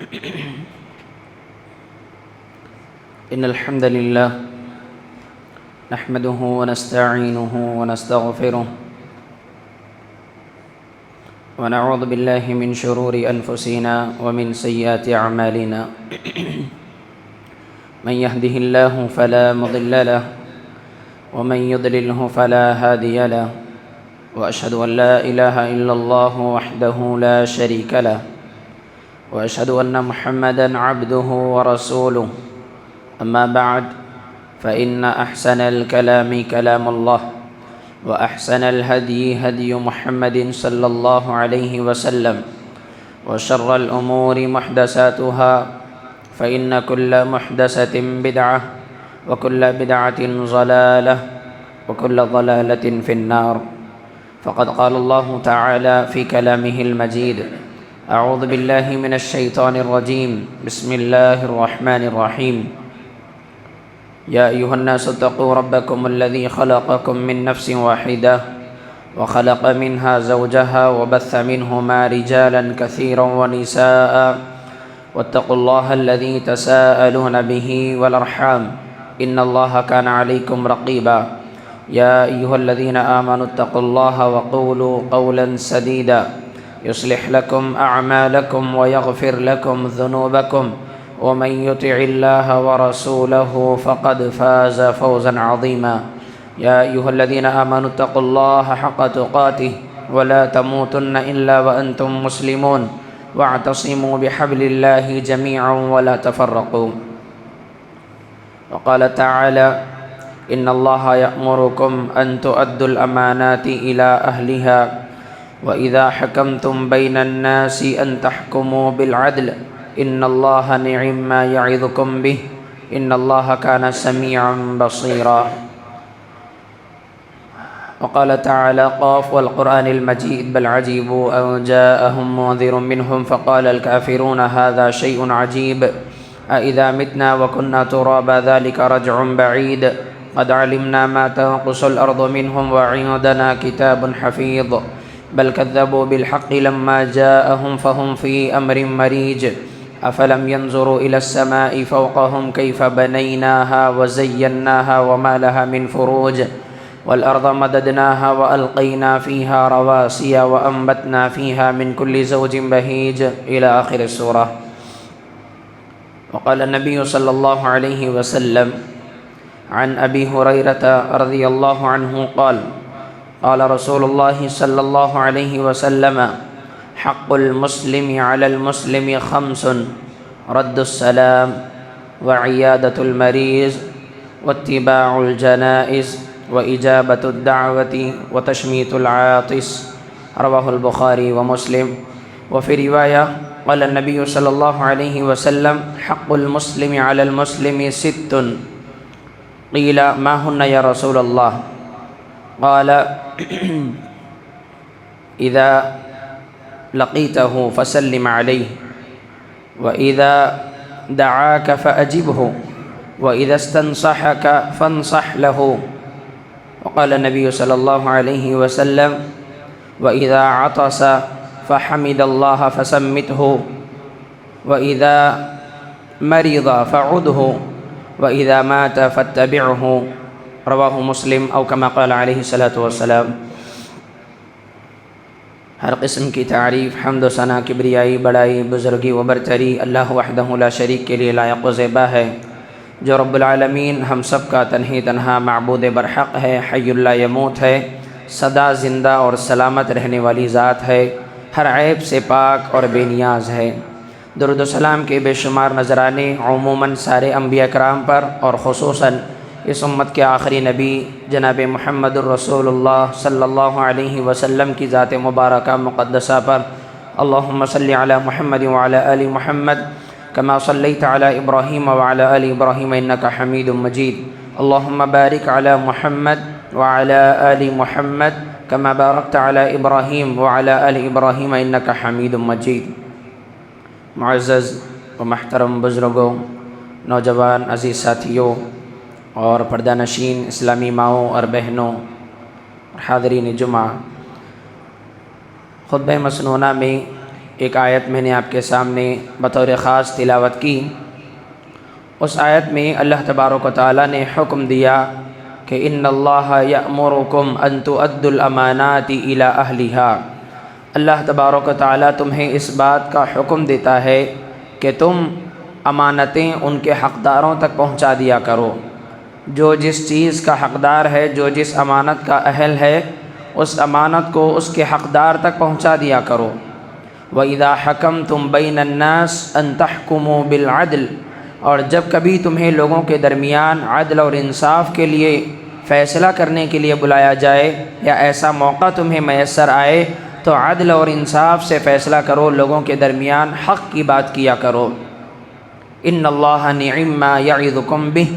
إن الحمد لله نحمده ونستعينه ونستغفره ونعوذ بالله من شرور أنفسنا ومن سيئات أعمالنا من يهده الله فلا مضل له ومن يضلله فلا هادي له وأشهد أن لا إله إلا الله وحده لا شريك له وأشهد أن محمدًا عبده ورسوله أما بعد فإن أحسن الكلام كلام الله وأحسن الهدي هدي محمد صلى الله عليه وسلم وشر الأمور محدثاتها فإن كل محدثة بدعة وكل بدعة ضلالة وكل ضلالة في النار فقد قال الله تعالى في كلامه المجيد أعوذ بالله من الشيطان الرجيم بسم الله الرحمن الرحيم يا أيها الناس اتقوا ربكم الذي خلقكم من نفس واحدة وخلق منها زوجها وبث منهما رجالا كثيرا ونساء واتقوا الله الذي تساءلون به والأرحام إن الله كان عليكم رقيبا يا أيها الذين آمنوا اتقوا الله وقولوا قولا سديدا يصلح لكم أعمالكم ويغفر لكم ذنوبكم ومن يطع الله ورسوله فقد فاز فوزا عظيما يا أيها الذين آمنوا اتقوا الله حق تقاته ولا تموتن إلا وأنتم مسلمون واعتصموا بحبل الله جميعا ولا تفرقوا وقال تعالى إن الله يأمركم أن تؤدوا الأمانات إلى أهلها وإذا حكمتم بين الناس أن تحكموا بالعدل إن الله نعم ما يعظكم به إن الله كان سميعا بصيرا وقال تعالى قاف والقرآن المجيد بل عجيبوا أن جاءهم منذر منهم فقال الكافرون هذا شيء عجيب أإذا متنا وكنا ترابا ذلك رجع بعيد قد علمنا ما تنقص الأرض منهم وعندنا كتاب حفيظ بل كذبوا بالحق لما جاءهم فهم في أمر مريج أفلم ينظروا إلى السماء فوقهم كيف بنيناها وزيناها وما لها من فروج والأرض مددناها وألقينا فيها رواسي وأنبتنا فيها من كل زوج بهيج إلى آخر السورة. وقال النبي صلى الله عليه وسلم عن أبي هريرة رضي الله عنه قال قال رسول الله صلى الله عليه وسلم حق المسلم على المسلم خمس رد السلام وعيادة المريض واتباع الجنائز وإجابة الدعوة وتشميت العاطس رواه البخاري ومسلم. وفي رواية قال النبي صلى الله عليه وسلم حق المسلم على المسلم ست قيل ما هن يا رسول الله قال إذا لقيته فسلم عليه وإذا دعاك فأجبه وإذا استنصحك فانصح له. وقال النبي صلى الله عليه وسلم وإذا عطس فحمد الله فسمته وإذا مرض فعده وإذا مات فاتبعه رواہ مسلم او کما قال علیہ الصلوۃ والسلام. ہر قسم کی تعریف حمد و ثنا کبریائی بڑائی بزرگی و برتری اللہ وحدہ لا شریک کے لیے لائق و زیبا ہے جو رب العالمین ہم سب کا تنہی تنہا معبود برحق ہے، حی لا یموت ہے، سدا زندہ اور سلامت رہنے والی ذات ہے، ہر عیب سے پاک اور بے نیاز ہے. درود و سلام کے بے شمار نذرانے عموماً سارے انبیاء کرام پر اور خصوصاً اس امت کے آخری نبی جناب محمد الرسول اللہ صلی اللہ علیہ وسلم کی ذات مبارکہ مقدسہ پر اللہم صلی علی محمد وعلی آل محمد کما صلیت علی ابراہیم وعلی آل ابراہیم انکا حمید مجید. اللہم بارک علی محمد وعلی آل محمد کما بارکت علی ابراہیم وعلی آل ابراہیم انکا حمید مجید. معزز و محترم بزرگوں، نوجوان عزیز ساتھیوں اور پردہ نشین اسلامی ماؤں اور بہنوں اور حاضرین جمعہ، خطبہ مسنونہ میں ایک آیت میں نے آپ کے سامنے بطور خاص تلاوت کی۔ اس آیت میں اللہ تبارک و تعالیٰ نے حکم دیا کہ ان اللہ یأمرکم ان تؤدوا الامانات الی اہلہا۔ اللہ تبارک و تعالیٰ تمہیں اس بات کا حکم دیتا ہے کہ تم امانتیں ان کے حقداروں تک پہنچا دیا کرو۔ جو جس چیز کا حقدار ہے، جو جس امانت کا اہل ہے، اس امانت کو اس کے حقدار تک پہنچا دیا کرو۔ وَإِذَا حَكَمْتُمْ بَيْنَ النَّاسِ أَن تَحْكُمُوا بِالْعَدْلِ، اور جب کبھی تمہیں لوگوں کے درمیان عدل اور انصاف کے لیے فیصلہ کرنے کے لیے بلایا جائے یا ایسا موقع تمہیں میسر آئے تو عدل اور انصاف سے فیصلہ کرو، لوگوں کے درمیان حق کی بات کیا کرو۔ ان اللہ نعم ما یعظکم بہ،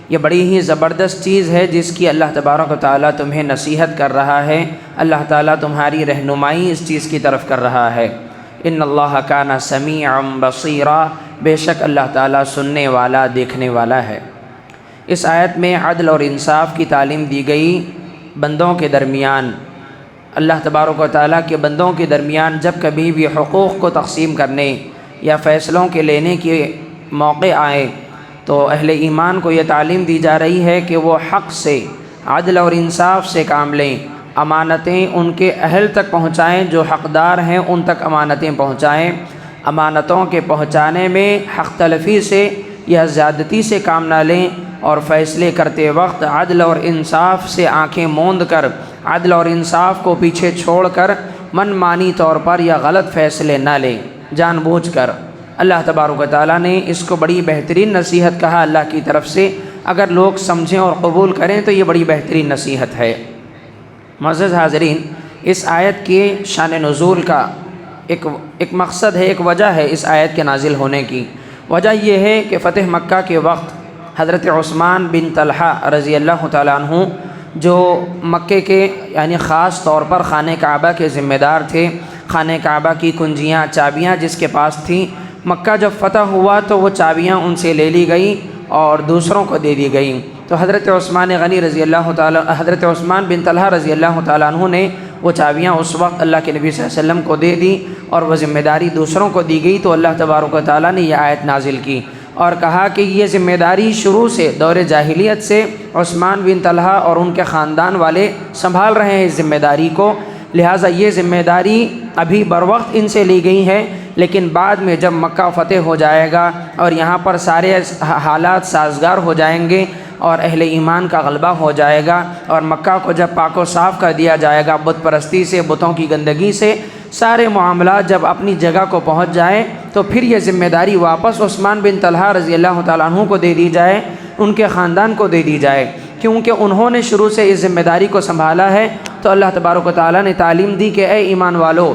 یہ بڑی ہی زبردست چیز ہے جس کی اللہ تبارک و تعالیٰ تمہیں نصیحت کر رہا ہے، اللہ تعالیٰ تمہاری رہنمائی اس چیز کی طرف کر رہا ہے۔ ان اللہ کان سمیعا بصیرا، بے شک اللہ تعالیٰ سننے والا، دیکھنے والا ہے۔ اس آیت میں عدل اور انصاف کی تعلیم دی گئی بندوں کے درمیان۔ اللہ تبارک و تعالیٰ کے بندوں کے درمیان جب کبھی بھی حقوق کو تقسیم کرنے یا فیصلوں کے لینے کے موقع آئے تو اہل ایمان کو یہ تعلیم دی جا رہی ہے کہ وہ حق سے، عدل اور انصاف سے کام لیں، امانتیں ان کے اہل تک پہنچائیں، جو حقدار ہیں ان تک امانتیں پہنچائیں۔ امانتوں کے پہنچانے میں حق تلفی سے یا زیادتی سے کام نہ لیں، اور فیصلے کرتے وقت عدل اور انصاف سے آنکھیں موند کر، عدل اور انصاف کو پیچھے چھوڑ کر من مانی طور پر یا غلط فیصلے نہ لیں جان بوجھ کر۔ اللہ تبارک و تعالیٰ نے اس کو بڑی بہترین نصیحت کہا اللہ کی طرف سے، اگر لوگ سمجھیں اور قبول کریں تو یہ بڑی بہترین نصیحت ہے۔ معزز حاضرین، اس آیت کے شان نزول کا ایک مقصد ہے، ایک وجہ ہے اس آیت کے نازل ہونے کی۔ وجہ یہ ہے کہ فتح مکہ کے وقت حضرت عثمان بن طلحہ رضی اللہ تعالیٰ عنہ، جو مکے کے یعنی خاص طور پر خانہ کعبہ کے ذمہ دار تھے، خانہ کعبہ کی کنجیاں، چابیاں جس کے پاس تھیں، مکہ جب فتح ہوا تو وہ چابیاں ان سے لے لی گئیں اور دوسروں کو دے دی گئیں۔ تو حضرت عثمان بن طلحہ رضی اللہ تعالیٰ عنہ نے وہ چابیاں اس وقت اللہ کے نبی صلی اللہ علیہ وسلم کو دے دی اور وہ ذمہ داری دوسروں کو دی گئی۔ تو اللہ تبارک و تعالیٰ نے یہ آیت نازل کی اور کہا کہ یہ ذمہ داری شروع سے، دور جاہلیت سے عثمان بن طلحہ اور ان کے خاندان والے سنبھال رہے ہیں اس ذمہ داری کو، لہٰذا یہ ذمہ داری ابھی بروقت ان سے لی گئی ہے، لیکن بعد میں جب مکہ فتح ہو جائے گا اور یہاں پر سارے حالات سازگار ہو جائیں گے اور اہل ایمان کا غلبہ ہو جائے گا اور مکہ کو جب پاک و صاف کر دیا جائے گا بت پرستی سے، بتوں کی گندگی سے، سارے معاملات جب اپنی جگہ کو پہنچ جائیں تو پھر یہ ذمہ داری واپس عثمان بن طلحہ رضی اللہ تعالیٰ عنہ کو دے دی جائے، ان کے خاندان کو دے دی جائے، کیونکہ انہوں نے شروع سے اس ذمہ داری کو سنبھالا ہے۔ تو اللہ تبارک و تعالیٰ نے تعلیم دی کہ اے ایمان والو،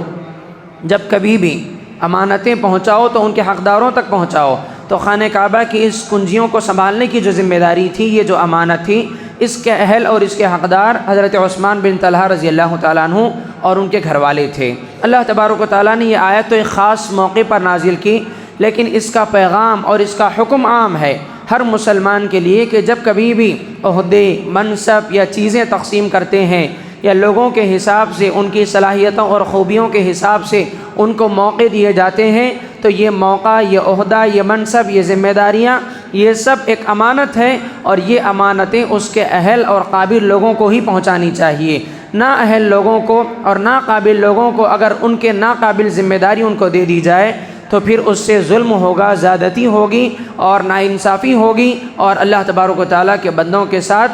جب کبھی بھی امانتیں پہنچاؤ تو ان کے حقداروں تک پہنچاؤ۔ تو خانہ کعبہ کی اس کنجیوں کو سنبھالنے کی جو ذمہ داری تھی، یہ جو امانت تھی، اس کے اہل اور اس کے حقدار حضرت عثمان بن طلحہ رضی اللہ تعالیٰ عنہ اور ان کے گھر والے تھے۔ اللہ تبارک و تعالیٰ نے یہ آیت تو ایک خاص موقع پر نازل کی، لیکن اس کا پیغام اور اس کا حکم عام ہے ہر مسلمان کے لیے کہ جب کبھی بھی عہدے، منصب یا چیزیں تقسیم کرتے ہیں یا لوگوں کے حساب سے، ان کی صلاحیتوں اور خوبیوں کے حساب سے ان کو موقع دیے جاتے ہیں، تو یہ موقع، یہ عہدہ، یہ منصب، یہ ذمہ داریاں، یہ سب ایک امانت ہے، اور یہ امانتیں اس کے اہل اور قابل لوگوں کو ہی پہنچانی چاہیے، نا اہل لوگوں کو اور نا قابل لوگوں کو اگر ان کے ناقابل ذمہ داری ان کو دے دی جائے تو پھر اس سے ظلم ہوگا، زیادتی ہوگی اور ناانصافی ہوگی، اور اللہ تبارک و تعالیٰ کے بندوں کے ساتھ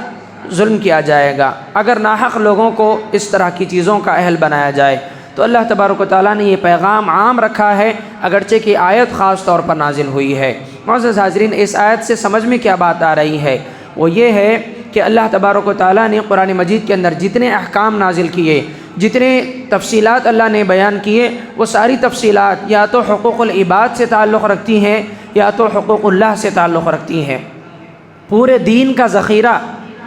ظلم کیا جائے گا اگر ناحق لوگوں کو اس طرح کی چیزوں کا اہل بنایا جائے۔ تو اللہ تبارک و تعالیٰ نے یہ پیغام عام رکھا ہے، اگرچہ کہ آیت خاص طور پر نازل ہوئی ہے۔ معزز حاضرین، اس آیت سے سمجھ میں کیا بات آ رہی ہے؟ وہ یہ ہے کہ اللہ تبارک و تعالیٰ نے قرآن مجید کے اندر جتنے احکام نازل کیے، جتنے تفصیلات اللہ نے بیان کیے، وہ ساری تفصیلات یا تو حقوق العباد سے تعلق رکھتی ہیں یا تو حقوق اللہ سے تعلق رکھتی ہیں۔ پورے دین کا ذخیرہ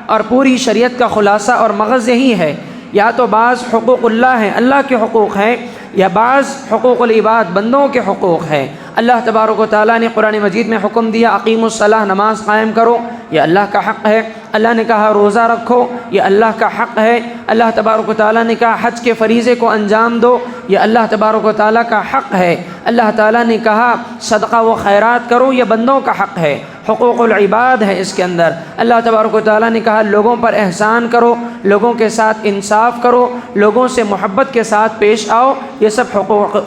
اور پوری شریعت کا خلاصہ اور مغز یہی ہے، یا تو بعض حقوق اللہ ہیں، اللہ کے حقوق ہیں، یا بعض حقوق العباد بندوں کے حقوق ہیں۔ اللہ تبارک و تعالیٰ نے قرآن مجید میں حکم دیا اقیموا الصلاۃ، نماز قائم کرو، یہ اللہ کا حق ہے۔ اللہ نے کہا روزہ رکھو، یہ اللہ کا حق ہے۔ اللہ تبارک و تعالیٰ نے کہا حج کے فریضے کو انجام دو، یہ اللہ تبارک و تعالیٰ کا حق ہے۔ اللہ تعالیٰ نے کہا صدقہ و خیرات کرو، یہ بندوں کا حق ہے، حقوق العباد ہے اس کے اندر۔ اللہ تبارک و تعالیٰ نے کہا لوگوں پر احسان کرو، لوگوں کے ساتھ انصاف کرو، لوگوں سے محبت کے ساتھ پیش آؤ، یہ سب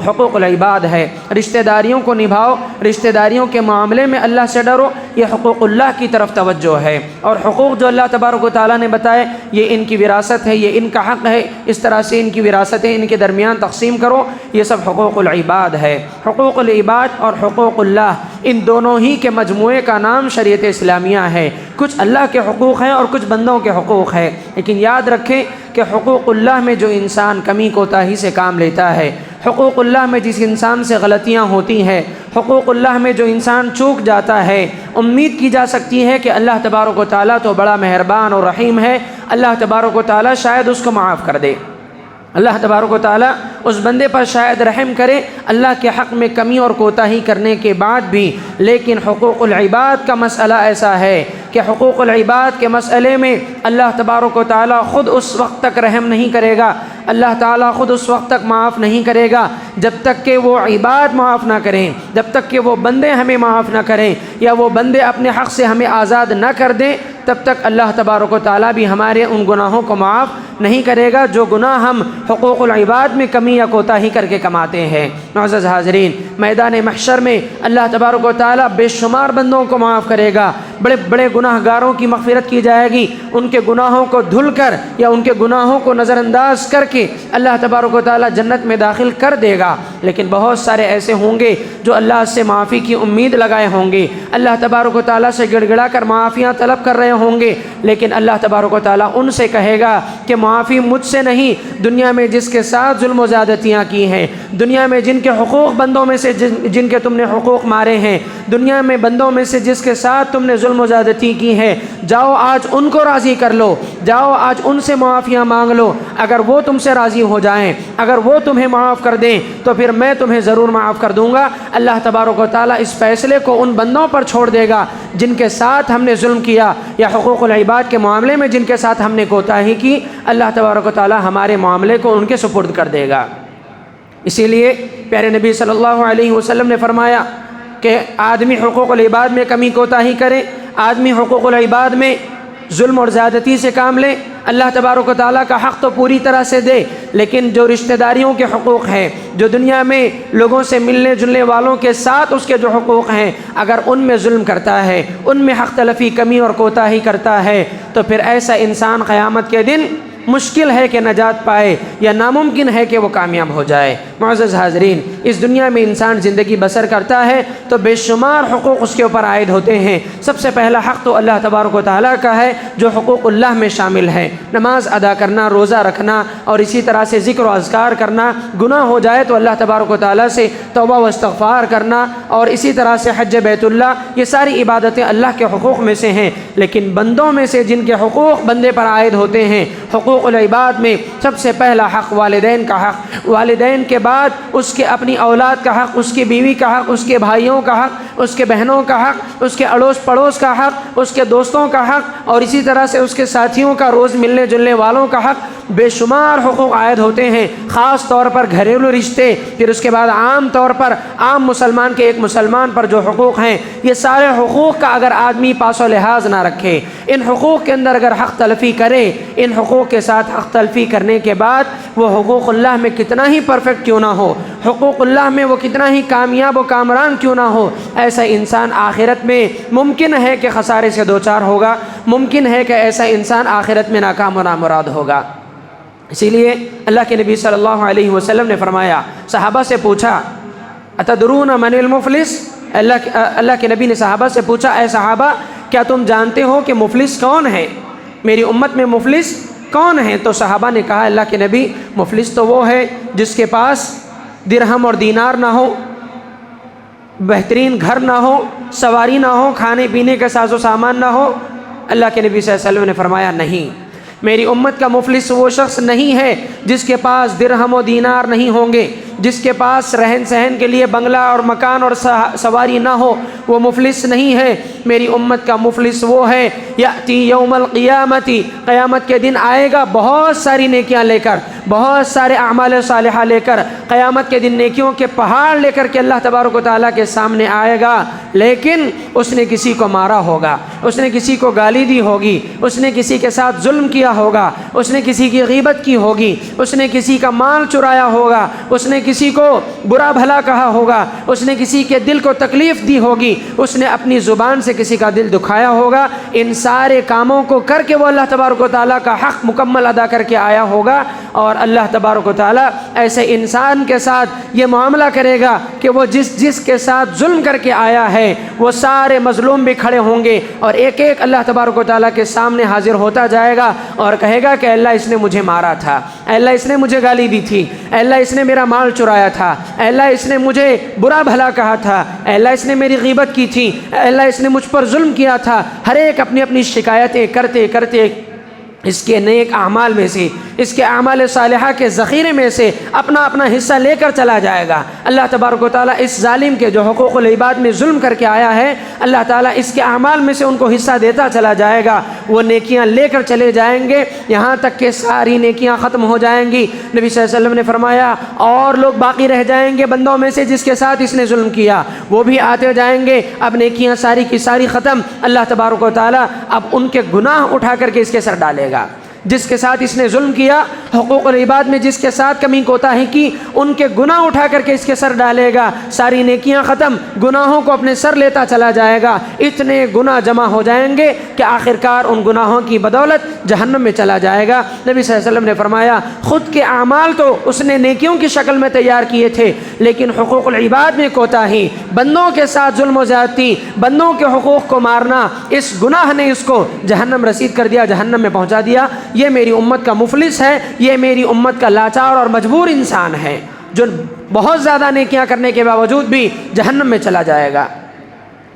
حقوق العباد ہے۔ رشتہ داریوں کو نبھاؤ، رشتہ داریوں کے معاملے میں اللہ سے ڈرو، یہ حقوق اللہ کی طرف توجہ ہے۔ اور حقوق جو اللہ تبارک و تعالیٰ نے بتائے یہ ان کی وراثت ہے، یہ ان کا حق ہے، اس طرح سے ان کی وراثتیں ان کے درمیان تقسیم کرو، یہ سب حقوق العباد ہے۔ حقوق العباد اور حقوق اللہ ان دونوں ہی کے مجموعے کا نام شریعت اسلامیہ ہے۔ کچھ اللہ کے حقوق ہیں اور کچھ بندوں کے حقوق ہیں، لیکن یاد رکھیں کہ حقوق اللہ میں جو انسان کمی کوتاہی سے کام لیتا ہے، حقوق اللہ میں جس انسان سے غلطیاں ہوتی ہیں، حقوق اللہ میں جو انسان چوک جاتا ہے، امید کی جا سکتی ہے کہ اللہ تبارک و تعالیٰ تو بڑا مہربان اور رحیم ہے، اللہ تبارک و تعالیٰ شاید اس کو معاف کر دے، اللہ تبارک و تعالیٰ اس بندے پر شاید رحم کرے اللہ کے حق میں کمی اور کوتاہی کرنے کے بعد بھی۔ لیکن حقوق العباد کا مسئلہ ایسا ہے کہ حقوق العباد کے مسئلے میں اللہ تبارک و تعالیٰ خود اس وقت تک رحم نہیں کرے گا، اللہ تعالیٰ خود اس وقت تک معاف نہیں کرے گا جب تک کہ وہ عباد معاف نہ کریں، جب تک کہ وہ بندے ہمیں معاف نہ کریں یا وہ بندے اپنے حق سے ہمیں آزاد نہ کر دیں، تب تک اللہ تبارک و تعالیٰ بھی ہمارے ان گناہوں کو معاف نہیں کرے گا جو گناہ ہم حقوق العباد میں کمی یا کوتاہی کر کے کماتے ہیں۔ معزز حاضرین، میدان محشر میں اللہ تبارک و تعالیٰ بے شمار بندوں کو معاف کرے گا، بڑے بڑے گناہ گاروں کی مغفرت کی جائے گی، ان کے گناہوں کو دھل کر یا ان کے گناہوں کو نظر انداز کر کے اللہ تبارک و تعالیٰ جنت میں داخل کر دے گا۔ لیکن بہت سارے ایسے ہوں گے جو اللہ سے معافی کی امید لگائے ہوں گے، اللہ تبارک و تعالیٰ سے گڑ گڑا کر معافیاں طلب کر رہے ہوں گے، لیکن اللہ تبارک و تعالیٰ ان سے کہے گا کہ معافی مجھ سے نہیں، دنیا میں جس کے ساتھ ظلم و زیادتیاں کی ہیں، دنیا میں جن کے حقوق بندوں میں سے جن کے تم نے حقوق مارے ہیں، دنیا میں بندوں میں سے جس کے ساتھ تم نے ظلم و زیادتی کی ہے، جاؤ آج ان کو راضی کر لو، جاؤ آج ان سے معافیاں مانگ لو، اگر وہ تم سے راضی ہو جائیں، اگر وہ تمہیں معاف کر دیں تو پھر میں تمہیں ضرور معاف کر دوں گا۔ اللہ تبارک و تعالیٰ اس فیصلے کو ان بندوں پر چھوڑ دے گا جن کے ساتھ ہم نے ظلم کیا یا حقوق العباد کے معاملے میں جن کے ساتھ ہم نے کوتاہی کی، اللہ تبارک و تعالیٰ ہمارے معاملے کو ان کے سپرد کر دے گا۔ اسی لیے پیارے نبی صلی اللہ علیہ وسلم نے فرمایا کہ آدمی حقوق العباد میں کمی کوتاہی کرے، آدمی حقوق العباد میں ظلم اور زیادتی سے کام لے، اللہ تبارک و تعالیٰ کا حق تو پوری طرح سے دے، لیکن جو رشتہ داریوں کے حقوق ہیں، جو دنیا میں لوگوں سے ملنے جلنے والوں کے ساتھ اس کے جو حقوق ہیں، اگر ان میں ظلم کرتا ہے، ان میں حق تلفی کمی اور کوتاہی کرتا ہے، تو پھر ایسا انسان قیامت کے دن مشکل ہے کہ نجات پائے یا ناممکن ہے کہ وہ کامیاب ہو جائے۔ معزز حاضرین، اس دنیا میں انسان زندگی بسر کرتا ہے تو بے شمار حقوق اس کے اوپر عائد ہوتے ہیں۔ سب سے پہلا حق تو اللہ تبارک و تعالیٰ کا ہے جو حقوق اللہ میں شامل ہے، نماز ادا کرنا، روزہ رکھنا اور اسی طرح سے ذکر و اذکار کرنا، گناہ ہو جائے تو اللہ تبارک و تعالیٰ سے توبہ و استغفار کرنا، اور اسی طرح سے حج بیت اللہ، یہ ساری عبادتیں اللہ کے حقوق میں سے ہیں۔ لیکن بندوں میں سے جن کے حقوق بندے پر عائد ہوتے ہیں، حقوق العباد میں سب سے پہلا حق والدین کا حق، والدین کے بعد اس کے اپنی اولاد کا حق، اس کی بیوی کا حق، اس کے بھائیوں کا حق، اس کے بہنوں کا حق، اس کے اڑوس پڑوس کا حق، اس کے دوستوں کا حق، اور اسی طرح سے اس کے ساتھیوں کا، روز ملنے جلنے والوں کا حق۔ بے شمار حقوق عائد ہوتے ہیں، خاص طور پر گھریلو رشتے، پھر اس کے بعد عام طور پر عام مسلمان کے ایک مسلمان پر جو حقوق ہیں، یہ سارے حقوق کا اگر آدمی پاس و لحاظ نہ رکھے، ان حقوق کے اندر اگر حق تلفی کرے، ان حقوق کے ساتھ حق تلفی کرنے کے بعد وہ حقوق اللہ میں کتنا ہی پرفیکٹ کیوں نہ ہو، حقوق اللہ میں وہ کتنا ہی کامیاب و کامران کیوں نہ ہو، ایسا انسان آخرت میں ممکن ہے کہ خسارے سے دوچار ہوگا، ممکن ہے کہ ایسا انسان آخرت میں ناکام و نامراد ہوگا۔ اسی لیے اللہ کے نبی صلی اللہ علیہ وسلم نے فرمایا، صحابہ سے پوچھا اتدرون من المفلس، اللہ کے نبی نے صحابہ سے پوچھا، اے صحابہ کیا تم جانتے ہو کہ مفلس کون ہے، میری امت میں مفلس کون ہے؟ تو صحابہ نے کہا اللہ کے نبی مفلس تو وہ ہے جس کے پاس درہم اور دینار نہ ہو، بہترین گھر نہ ہو، سواری نہ ہو، کھانے پینے کا ساز و سامان نہ ہو۔ اللہ کے نبی صلی اللہ علیہ وسلم نے فرمایا نہیں، میری امت کا مفلس وہ شخص نہیں ہے جس کے پاس درہم و دینار نہیں ہوں گے، جس کے پاس رہن سہن کے لیے بنگلہ اور مکان اور سواری نہ ہو وہ مفلس نہیں ہے۔ میری امت کا مفلس وہ ہے یأتی یوم القیامتی، قیامت کے دن آئے گا بہت ساری نیکیاں لے کر، بہت سارے اعمال صالحہ لے کر، قیامت کے دن نیکیوں کے پہاڑ لے کر کے اللہ تبارک و تعالیٰ کے سامنے آئے گا، لیکن اس نے کسی کو مارا ہوگا، اس نے کسی کو گالی دی ہوگی، اس نے کسی کے ساتھ ظلم کیا ہوگا، اس نے کسی کی غیبت کی ہوگی، اس نے کسی کا مال چرایا ہوگا، اس نے کسی کو برا بھلا کہا ہوگا، اس نے کسی کے دل کو تکلیف دی ہوگی، اس نے اپنی زبان سے کسی کا دل دکھایا ہوگا۔ ان سارے کاموں کو کر کے وہ اللہ تبارک و تعالیٰ کا حق مکمل ادا کر کے آیا ہوگا، اور اللہ تبارک و تعالیٰ ایسے انسان کے ساتھ یہ معاملہ کرے گا کہ وہ جس کے ساتھ ظلم کر کے آیا ہے وہ سارے مظلوم بھی کھڑے ہوں گے، اور ایک ایک اللہ تبارک و تعالیٰ کے سامنے حاضر ہوتا جائے گا اور کہے گا کہ اللہ اس نے مجھے مارا تھا، اللہ اس نے مجھے گالی دی تھی، اللہ اس نے میرا مال چرایا تھا، اللہ اس نے مجھے برا بھلا کہا تھا، اللہ اس نے میری غیبت کی تھی، اللہ اس نے مجھ پر ظلم کیا تھا۔ ہر ایک اپنی اپنی شکایتیں کرتے کرتے اس کے نیک اعمال میں سے، اس کے اعمال صالحہ کے ذخیرے میں سے اپنا اپنا حصہ لے کر چلا جائے گا۔ اللہ تبارک و تعالیٰ اس ظالم کے جو حقوق العباد میں ظلم کر کے آیا ہے، اللہ تعالیٰ اس کے اعمال میں سے ان کو حصہ دیتا چلا جائے گا، وہ نیکیاں لے کر چلے جائیں گے یہاں تک کہ ساری نیکیاں ختم ہو جائیں گی۔ نبی صلی اللہ علیہ وسلم نے فرمایا اور لوگ باقی رہ جائیں گے بندوں میں سے جس کے ساتھ اس نے ظلم کیا، وہ بھی آتے جائیں گے، اب نیکیاں ساری کی ساری ختم۔ اللہ تبارک و تعالیٰ اب ان کے گناہ اٹھا کر کے اس کے سر ڈالے گا۔ جس کے ساتھ اس نے ظلم کیا، حقوق العباد میں جس کے ساتھ کمی کوتاہی کی، ان کے گناہ اٹھا کر کے اس کے سر ڈالے گا، ساری نیکیاں ختم، گناہوں کو اپنے سر لیتا چلا جائے گا۔ اتنے گناہ جمع ہو جائیں گے کہ آخرکار ان گناہوں کی بدولت جہنم میں چلا جائے گا۔ نبی صلی اللہ علیہ وسلم نے فرمایا خود کے اعمال تو اس نے نیکیوں کی شکل میں تیار کیے تھے، لیکن حقوق العباد میں کوتاہی، بندوں کے ساتھ ظلم و زیادتی، بندوں کے حقوق کو مارنا، اس گناہ نے اس کو جہنم رسید کر دیا، جہنم میں پہنچا دیا۔ یہ میری امت کا مفلس ہے، یہ میری امت کا لاچار اور مجبور انسان ہے جو بہت زیادہ نیکیاں کرنے کے باوجود بھی جہنم میں چلا جائے گا۔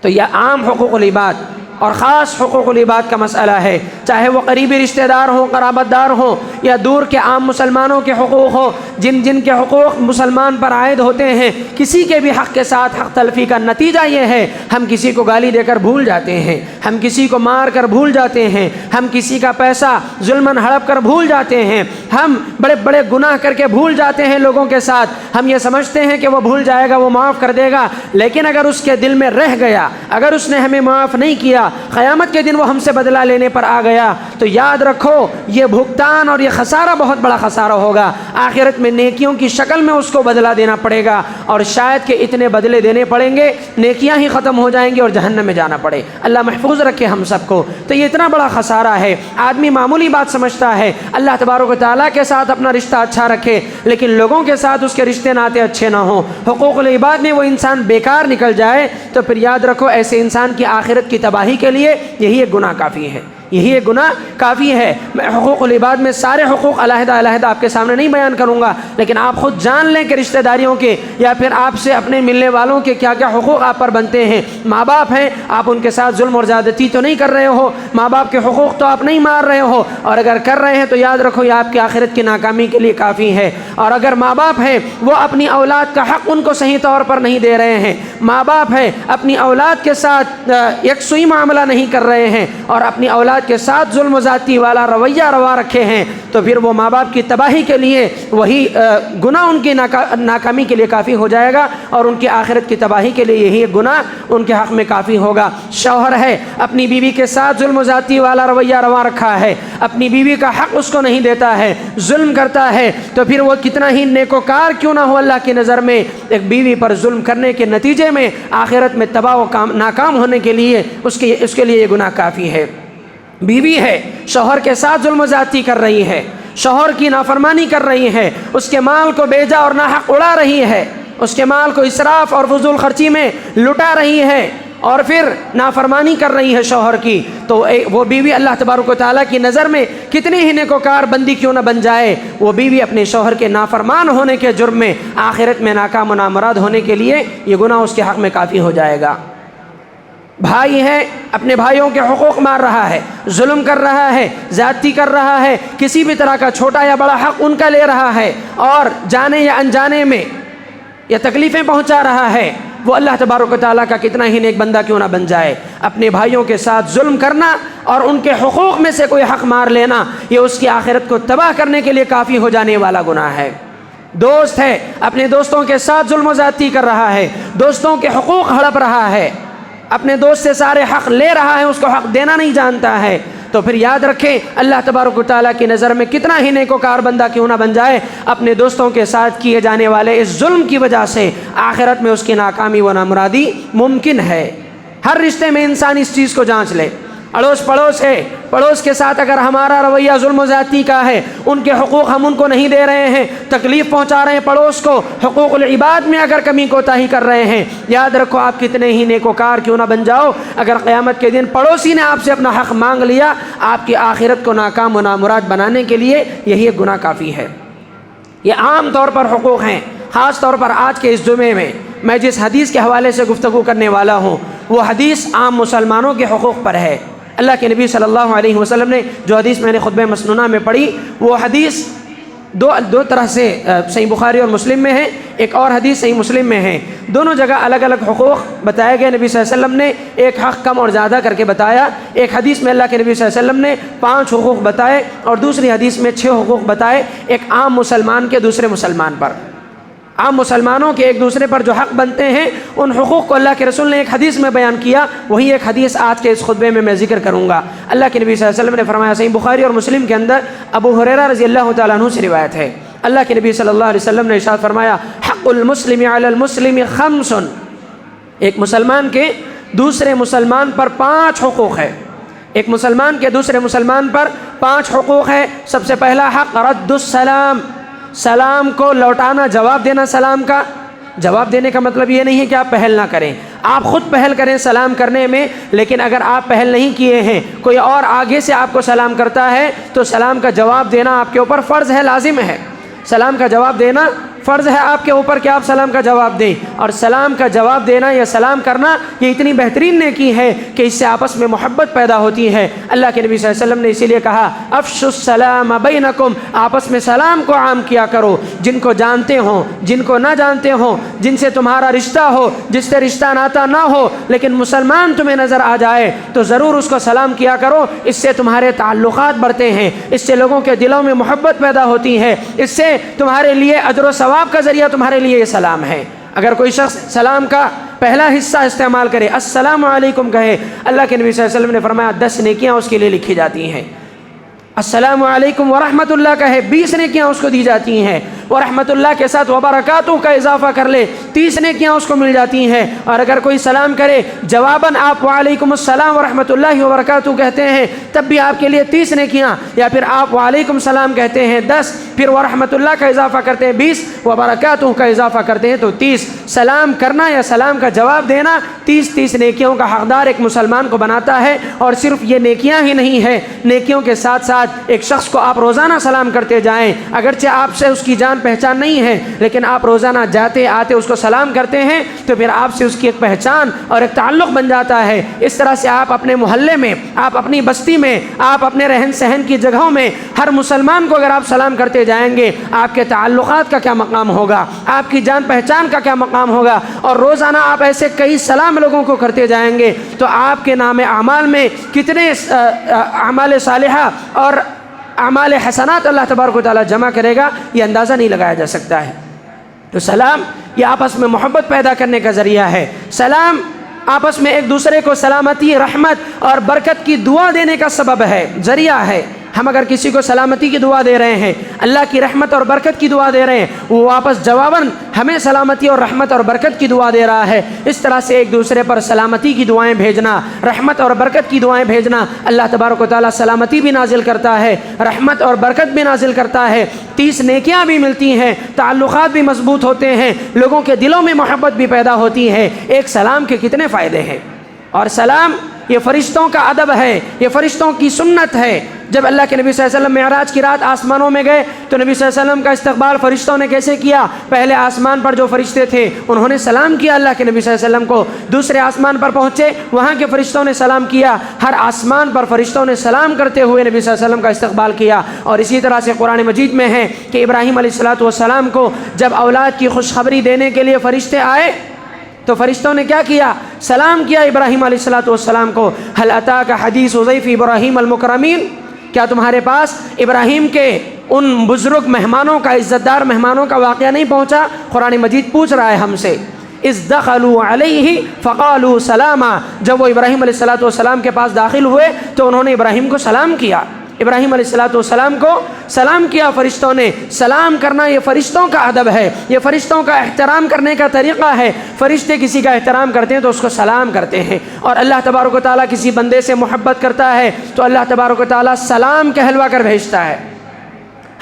تو یہ عام حقوق العباد اور خاص حقوق العباد کا مسئلہ ہے، چاہے وہ قریبی رشتہ دار ہوں، قرابت دار ہوں، یا دور کے عام مسلمانوں کے حقوق ہوں، جن کے حقوق مسلمان پر عائد ہوتے ہیں۔ کسی کے بھی حق کے ساتھ حق تلفی کا نتیجہ یہ ہے ہم کسی کو گالی دے کر بھول جاتے ہیں، ہم کسی کو مار کر بھول جاتے ہیں، ہم کسی کا پیسہ ظلماً ہڑپ کر بھول جاتے ہیں، ہم بڑے بڑے گناہ کر کے بھول جاتے ہیں لوگوں کے ساتھ۔ ہم یہ سمجھتے ہیں کہ وہ بھول جائے گا، وہ معاف کر دے گا، لیکن اگر اس کے دل میں رہ گیا، اگر اس نے ہمیں معاف نہیں کیا، قیامت کے دن وہ ہم سے بدلہ لینے پر آ گیا، تو یاد رکھو یہ بھگتان اور یہ خسارہ بہت بڑا خسارہ ہوگا۔ آخرت میں نیکیوں کی شکل میں اس کو بدلہ دینا پڑے گا، اور شاید کہ اتنے بدلے دینے پڑیں گے نیکیاں ہی ختم ہو جائیں گی اور جہنم میں جانا پڑے۔ اللہ محفوظ رکھے ہم سب کو۔ تو یہ اتنا بڑا خسارہ ہے، آدمی معمولی بات سمجھتا ہے، اللہ تبارک و تعالیٰ کے ساتھ اپنا رشتہ اچھا رکھے، لیکن لوگوں کے ساتھ اس کے رشتے ناطے اچھے نہ ہوں، حقوق العباد میں وہ انسان بیکار نکل جائے، تو پھر یاد رکھو ایسے انسان کی آخرت کی تباہی کے لیے یہی ایک گناہ کافی ہے، یہی ایک گناہ کافی ہے۔ میں حقوق العباد میں سارے حقوق علیحدہ علیحدہ آپ کے سامنے نہیں بیان کروں گا، لیکن آپ خود جان لیں کہ رشتہ داریوں کے یا پھر آپ سے اپنے ملنے والوں کے کیا کیا حقوق آپ پر بنتے ہیں۔ ماں باپ ہیں، آپ ان کے ساتھ ظلم اور زیادتی تو نہیں کر رہے ہو، ماں باپ کے حقوق تو آپ نہیں مار رہے ہو، اور اگر کر رہے ہیں تو یاد رکھو یہ آپ کی آخرت کی ناکامی کے لیے کافی ہے۔ اور اگر ماں باپ ہیں وہ اپنی اولاد کا حق ان کو صحیح طور پر نہیں دے رہے ہیں، ماں باپ ہیں اپنی اولاد کے ساتھ یکسوئی معاملہ نہیں کر رہے ہیں، اور اپنی اولاد کے ساتھ ظلم و زیادتی والا رویہ روا رکھے ہیں، تو پھر وہ ماں باپ کی تباہی کے لیے وہی گناہ ان کی ناکامی کے لیے کافی ہو جائے گا، اور ان کی آخرت کی تباہی کے لیے یہی گناہ ان کے حق میں کافی ہوگا۔ شوہر ہے اپنی بیوی کے ساتھ ظلم و زیادتی والا رویہ روا رکھا ہے، اپنی بیوی کا حق اس کو نہیں دیتا ہے، ظلم کرتا ہے، تو پھر وہ کتنا ہی نیکوکار کیوں نہ ہو اللہ کی نظر میں، ایک بیوی پر ظلم کرنے کے نتیجے میں آخرت میں تباہ و ناکام ہونے کے لیے اس کے لیے یہ گناہ کافی ہے۔ بیوی ہے شوہر کے ساتھ ظلم و زیادتی کر رہی ہے، شوہر کی نافرمانی کر رہی ہے، اس کے مال کو بیجا اور ناحق اڑا رہی ہے، اس کے مال کو اسراف اور فضول خرچی میں لٹا رہی ہے، اور پھر نافرمانی کر رہی ہے شوہر کی، تو وہ بیوی اللہ تبارک و تعالیٰ کی نظر میں کتنی ہی نیکوکار بندی کیوں نہ بن جائے، وہ بیوی اپنے شوہر کے نافرمان ہونے کے جرم میں آخرت میں ناکام و نامراد ہونے کے لیے یہ گناہ اس کے حق میں کافی ہو جائے گا۔ بھائی ہے اپنے بھائیوں کے حقوق مار رہا ہے، ظلم کر رہا ہے، زیادتی کر رہا ہے، کسی بھی طرح کا چھوٹا یا بڑا حق ان کا لے رہا ہے، اور جانے یا انجانے میں یا تکلیفیں پہنچا رہا ہے، وہ اللہ تبارک و تعالیٰ کا کتنا ہی نیک بندہ کیوں نہ بن جائے، اپنے بھائیوں کے ساتھ ظلم کرنا اور ان کے حقوق میں سے کوئی حق مار لینا، یہ اس کی آخرت کو تباہ کرنے کے لیے کافی ہو جانے والا گناہ ہے۔ دوست ہے، اپنے دوستوں کے ساتھ ظلم و زیادتی کر رہا ہے، دوستوں کے حقوق ہڑپ رہا ہے، اپنے دوست سے سارے حق لے رہا ہے، اس کو حق دینا نہیں جانتا ہے، تو پھر یاد رکھیں اللہ تبارک و تعالیٰ کی نظر میں کتنا ہی نیکوکار بندہ کیوں نہ بن جائے، اپنے دوستوں کے ساتھ کیے جانے والے اس ظلم کی وجہ سے آخرت میں اس کی ناکامی و نامرادی ممکن ہے۔ ہر رشتے میں انسان اس چیز کو جانچ لے، اڑوس پڑوس ہے، پڑوس کے ساتھ اگر ہمارا رویہ ظلم و زیادتی کا ہے، ان کے حقوق ہم ان کو نہیں دے رہے ہیں، تکلیف پہنچا رہے ہیں پڑوس کو، حقوق العباد میں اگر کمی کوتاہی کر رہے ہیں، یاد رکھو آپ کتنے ہی نیکوکار کیوں نہ بن جاؤ، اگر قیامت کے دن پڑوسی نے آپ سے اپنا حق مانگ لیا، آپ کی آخرت کو ناکام و نامراد بنانے کے لیے یہی ایک گناہ کافی ہے۔ یہ عام طور پر حقوق ہیں، خاص طور پر آج کے اس جمعے میں جس حدیث کے حوالے سے گفتگو کرنے والا ہوں، وہ حدیث عام مسلمانوں کے حقوق پر ہے۔ اللہ کے نبی صلی اللہ علیہ وسلم نے جو حدیث میں نے خطبہ مسنونہ میں پڑھی، وہ حدیث دو طرح سے صحیح بخاری اور مسلم میں ہے، ایک اور حدیث صحیح مسلم میں ہے، دونوں جگہ الگ الگ حقوق بتائے گئے۔ نبی صلی اللہ علیہ وسلم نے ایک حق کم اور زیادہ کر کے بتایا، ایک حدیث میں اللہ کے نبی صلی اللہ علیہ وسلم نے 5 حقوق بتائے اور دوسری حدیث میں 6 حقوق بتائے، ایک عام مسلمان کے دوسرے مسلمان پر، عام مسلمانوں کے ایک دوسرے پر جو حق بنتے ہیں، ان حقوق کو اللہ کے رسول نے ایک حدیث میں بیان کیا، وہی ایک حدیث آج کے اس خطبے میں ذکر کروں گا۔ اللہ کے نبی صلی اللہ علیہ وسلم نے فرمایا، صحیح بخاری اور مسلم کے اندر ابو ہریرہ رضی اللہ تعالیٰ عنہ سے روایت ہے، اللہ کے نبی صلی اللہ علیہ وسلم نے ارشاد فرمایا، حق المسلم علی المسلم 5، ایک مسلمان کے دوسرے مسلمان پر 5 حقوق ہے، ایک مسلمان کے دوسرے مسلمان پر 5 حقوق ہے۔ سب سے پہلا حق رد السلام، سلام کو لوٹانا، جواب دینا۔ سلام کا جواب دینے کا مطلب یہ نہیں ہے کہ آپ پہل نہ کریں، آپ خود پہل کریں سلام کرنے میں، لیکن اگر آپ پہل نہیں کیے ہیں، کوئی اور آگے سے آپ کو سلام کرتا ہے تو سلام کا جواب دینا آپ کے اوپر فرض ہے، لازم ہے۔ سلام کا جواب دینا فرض ہے آپ کے اوپر کہ آپ سلام کا جواب دیں، اور سلام کا جواب دینا یا سلام کرنا یہ اتنی بہترین نیکی ہے کہ اس سے آپس میں محبت پیدا ہوتی ہے۔ اللہ کے نبی صلی اللہ علیہ وسلم نے اسی لیے کہا، افشوا السلام بینکم، آپس میں سلام کو عام کیا کرو، جن کو جانتے ہوں، جن کو نہ جانتے ہوں، جن سے تمہارا رشتہ ہو، جس سے رشتہ ناتا نہ ہو، لیکن مسلمان تمہیں نظر آ جائے تو ضرور اس کو سلام کیا کرو، اس سے تمہارے تعلقات بڑھتے ہیں، اس سے لوگوں کے دلوں میں محبت پیدا ہوتی ہے، اس سے تمہارے لیے اجر و ثواب کا ذریعہ تمہارے لیے یہ سلام ہے۔ اگر کوئی شخص سلام کا پہلا حصہ استعمال کرے، السلام علیکم کہے، اللہ کے نبی صلی اللہ علیہ وسلم نے فرمایا 10 نیکیاں اس کے لیے لکھی جاتی ہیں۔ السلام علیکم ورحمۃ اللہ کہے، 20 نیکیاں اس کو دی جاتی ہیں، ورحمۃ اللہ کے ساتھ وبرکاتہ کا اضافہ کر لے، 30 نیکیاں اس کو مل جاتی ہیں۔ اور اگر کوئی سلام کرے جواباً آپ وعلیکم السلام ورحمۃ اللہ وبرکاتہ کہتے ہیں، تب بھی آپ کے لیے 30 نیکیاں، یا پھر آپ وعلیکم السلام کہتے ہیں 10، پھر ورحمۃ اللہ کا اضافہ کرتے ہیں 20، وبرکاتہ کا اضافہ کرتے ہیں تو 30۔ سلام کرنا یا سلام کا جواب دینا 30 نیکیوں کا حقدار ایک مسلمان کو بناتا ہے۔ اور صرف یہ نیکیاں ہی نہیں ہے، نیکیوں کے ساتھ ساتھ ایک شخص کو آپ روزانہ سلام کرتے جائیں، اگرچہ آپ سے اس کی جان پہچان نہیں ہے، لیکن آپ روزانہ جاتے آتے اس کو سلام کرتے ہیں تو پھر آپ سے اس کی ایک پہچان اور ایک تعلق بن جاتا ہے۔ اس طرح سے آپ اپنے محلے میں، آپ اپنی بستی میں، آپ اپنے رہن سہن کی جگہوں میں ہر مسلمان کو اگر آپ سلام کرتے جائیں گے، آپ کے تعلقات کا کیا مقام ہوگا، آپ کی جان پہچان کا کیا مقام ہوگا، اور روزانہ آپ ایسے کئی سلام لوگوں کو کرتے جائیں گے تو آپ کے نام اعمال میں کتنے اعمال صالحہ اور اعمال حسنات اللہ تبارک و تعالیٰ جمع کرے گا، یہ اندازہ نہیں لگایا جا سکتا ہے۔ تو سلام یہ آپس میں محبت پیدا کرنے کا ذریعہ ہے۔ سلام آپس میں ایک دوسرے کو سلامتی، رحمت اور برکت کی دعا دینے کا سبب ہے، ذریعہ ہے۔ ہم اگر کسی کو سلامتی کی دعا دے رہے ہیں، اللہ کی رحمت اور برکت کی دعا دے رہے ہیں، وہ واپس جواباً ہمیں سلامتی اور رحمت اور برکت کی دعا دے رہا ہے۔ اس طرح سے ایک دوسرے پر سلامتی کی دعائیں بھیجنا، رحمت اور برکت کی دعائیں بھیجنا، اللہ تبارک و تعالیٰ سلامتی بھی نازل کرتا ہے، رحمت اور برکت بھی نازل کرتا ہے، 30 نیکیاں بھی ملتی ہیں، تعلقات بھی مضبوط ہوتے ہیں، لوگوں کے دلوں میں محبت بھی پیدا ہوتی ہے۔ ایک سلام کے کتنے فائدے ہیں، اور سلام یہ فرشتوں کا ادب ہے، یہ فرشتوں کی سنت ہے۔ جب اللہ کے نبی صلی اللہ علیہ وسلم معراج کی رات آسمانوں میں گئے تو نبی صلی اللہ علیہ وسلم کا استقبال فرشتوں نے کیسے کیا؟ پہلے آسمان پر جو فرشتے تھے انہوں نے سلام کیا اللہ کے نبی صلی اللہ علیہ وسلم کو، دوسرے آسمان پر پہنچے وہاں کے فرشتوں نے سلام کیا، ہر آسمان پر فرشتوں نے سلام کرتے ہوئے نبی صلی اللہ علیہ وسلم کا استقبال کیا۔ اور اسی طرح سے قرآن مجید میں ہے کہ ابراہیم علیہ السلام کو جب اولاد کی خوشخبری دینے کے لیے فرشتے آئے تو فرشتوں نے کیا کیا؟ سلام کیا ابراہیم علیہ السلام کو۔ هل اتاک حدیث ضیف ابراہیم المکرمین، کیا تمہارے پاس ابراہیم کے ان بزرگ مہمانوں کا، عزت دار مہمانوں کا واقعہ نہیں پہنچا؟ قرآن مجید پوچھ رہا ہے ہم سے۔ اذ دخلوا علیہ فقالوا سلاما، جب وہ ابراہیم علیہ السلام کے پاس داخل ہوئے تو انہوں نے ابراہیم کو سلام کیا، ابراہیم علیہ السلام کو سلام کیا فرشتوں نے۔ سلام کرنا یہ فرشتوں کا ادب ہے، یہ فرشتوں کا احترام کرنے کا طریقہ ہے۔ فرشتے کسی کا احترام کرتے ہیں تو اس کو سلام کرتے ہیں، اور اللہ تبارک و تعالیٰ کسی بندے سے محبت کرتا ہے تو اللہ تبارک و تعالیٰ سلام کہلوا کر بھیجتا ہے۔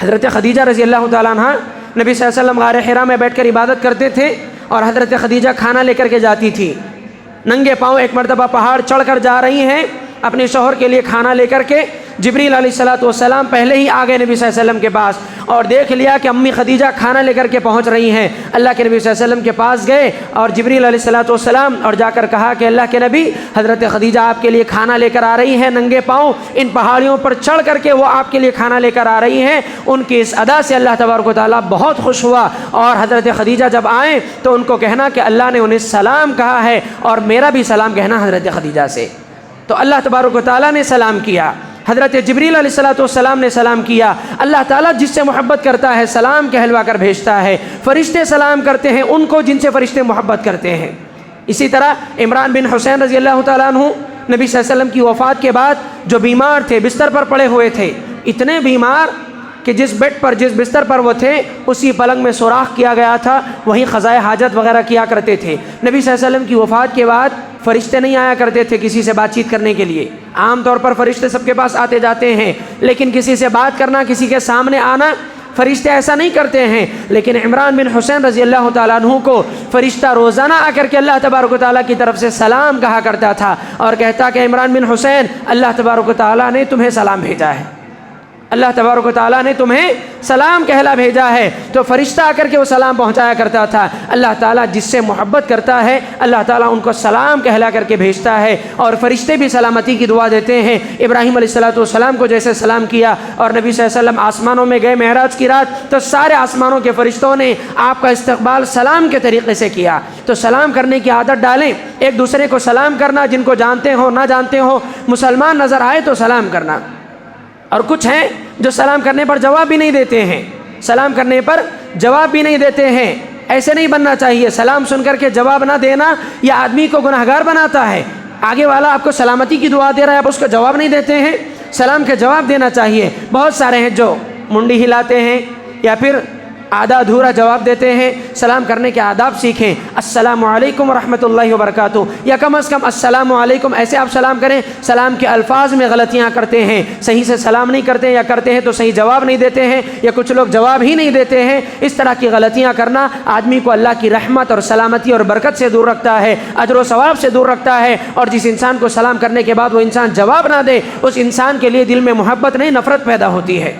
حضرت خدیجہ رضی اللہ تعالیٰ عنہ نبی صلی اللہ علیہ وسلم غار حرا میں بیٹھ کر عبادت کرتے تھے، اور حضرت خدیجہ کھانا لے کر کے جاتی تھی۔ ننگے پاؤں ایک مرتبہ پہاڑ چڑھ کر جا رہی ہیں اپنے شوہر کے لیے کھانا لے کر کے، جبریل علیہ السلام پہلے ہی آ گئے نبی صلی اللہ علیہ وسلم کے پاس اور دیکھ لیا کہ امی خدیجہ کھانا لے کر کے پہنچ رہی ہیں۔ اللہ کے نبی صلی اللہ علیہ وسلم کے پاس گئے اور جبریل علیہ السلام اور جا کر کہا کہ اللہ کے نبی، حضرت خدیجہ آپ کے لیے کھانا لے کر آ رہی ہیں، ننگے پاؤں ان پہاڑیوں پر چڑھ کر کے وہ آپ کے لیے کھانا لے کر آ رہی ہیں۔ ان کی اس ادا سے اللہ تبارک و تعالیٰ بہت خوش ہوا، اور حضرت خدیجہ جب آئیں تو ان کو کہنا کہ اللہ نے انہیں سلام کہا ہے، اور میرا بھی سلام کہنا حضرت خدیجہ سے۔ تو اللہ تبارک و تعالیٰ نے سلام کیا، حضرت جبریل علیہ السلام نے سلام کیا۔ اللہ تعالیٰ جس سے محبت کرتا ہے سلام کہلوا کر بھیجتا ہے۔ فرشتے سلام کرتے ہیں ان کو جن سے فرشتے محبت کرتے ہیں۔ اسی طرح عمران بن حسین رضی اللہ تعالیٰ عنہ نبی صلی اللہ علیہ وسلم کی وفات کے بعد جو بیمار تھے، بستر پر پڑے ہوئے تھے، اتنے بیمار کہ جس بیڈ پر، جس بستر پر وہ تھے اسی پلنگ میں سوراخ کیا گیا تھا، وہیں قضائے حاجت وغیرہ کیا کرتے تھے۔ نبی صلی اللہ علیہ وسلم کی وفات کے بعد فرشتے نہیں آیا کرتے تھے کسی سے بات چیت کرنے کے لیے۔ عام طور پر فرشتے سب کے پاس آتے جاتے ہیں، لیکن کسی سے بات کرنا، کسی کے سامنے آنا، فرشتے ایسا نہیں کرتے ہیں۔ لیکن عمران بن حسین رضی اللہ تعالیٰ عنہ کو فرشتہ روزانہ آ کر کے اللہ تبارک و تعالیٰ کی طرف سے سلام کہا کرتا تھا، اور کہتا کہ عمران بن حسین، اللہ تبارک و تعالیٰ نے تمہیں سلام بھیجا ہے، اللہ تبارک و تعالیٰ نے تمہیں سلام کہلا بھیجا ہے۔ تو فرشتہ آ کر کے وہ سلام پہنچایا کرتا تھا۔ اللہ تعالیٰ جس سے محبت کرتا ہے اللہ تعالیٰ ان کو سلام کہلا کر کے بھیجتا ہے، اور فرشتے بھی سلامتی کی دعا دیتے ہیں۔ ابراہیم علیہ السلام کو جیسے سلام کیا، اور نبی صلی اللہ علیہ وسلم آسمانوں میں گئے معراج کی رات، تو سارے آسمانوں کے فرشتوں نے آپ کا استقبال سلام کے طریقے سے کیا۔ تو سلام کرنے کی عادت ڈالیں، ایک دوسرے کو سلام کرنا، جن کو جانتے ہو نہ جانتے ہو، مسلمان نظر آئے تو سلام کرنا۔ اور کچھ ہیں جو سلام کرنے پر جواب بھی نہیں دیتے ہیں، سلام کرنے پر جواب بھی نہیں دیتے ہیں۔ ایسے نہیں بننا چاہیے، سلام سن کر کے جواب نہ دینا یہ آدمی کو گناہگار بناتا ہے۔ آگے والا آپ کو سلامتی کی دعا دے رہا ہے، آپ اس کو جواب نہیں دیتے ہیں، سلام کے جواب دینا چاہیے۔ بہت سارے ہیں جو منڈی ہلاتے ہیں یا پھر آدھا ادھورا جواب دیتے ہیں۔ سلام کرنے کے آداب سیکھیں۔ السلام علیکم ورحمۃ اللہ وبرکاتہ، یا کم از کم السلام علیکم ایسے آپ سلام کریں۔ سلام کے الفاظ میں غلطیاں کرتے ہیں، صحیح سے سلام نہیں کرتے ہیں، یا کرتے ہیں تو صحیح جواب نہیں دیتے ہیں، یا کچھ لوگ جواب ہی نہیں دیتے ہیں۔ اس طرح کی غلطیاں کرنا آدمی کو اللہ کی رحمت اور سلامتی اور برکت سے دور رکھتا ہے، اجر و ثواب سے دور رکھتا ہے۔ اور جس انسان کو سلام کرنے کے بعد وہ انسان جواب نہ دے، اس انسان کے لیے دل میں محبت نہیں نفرت پیدا ہوتی ہے۔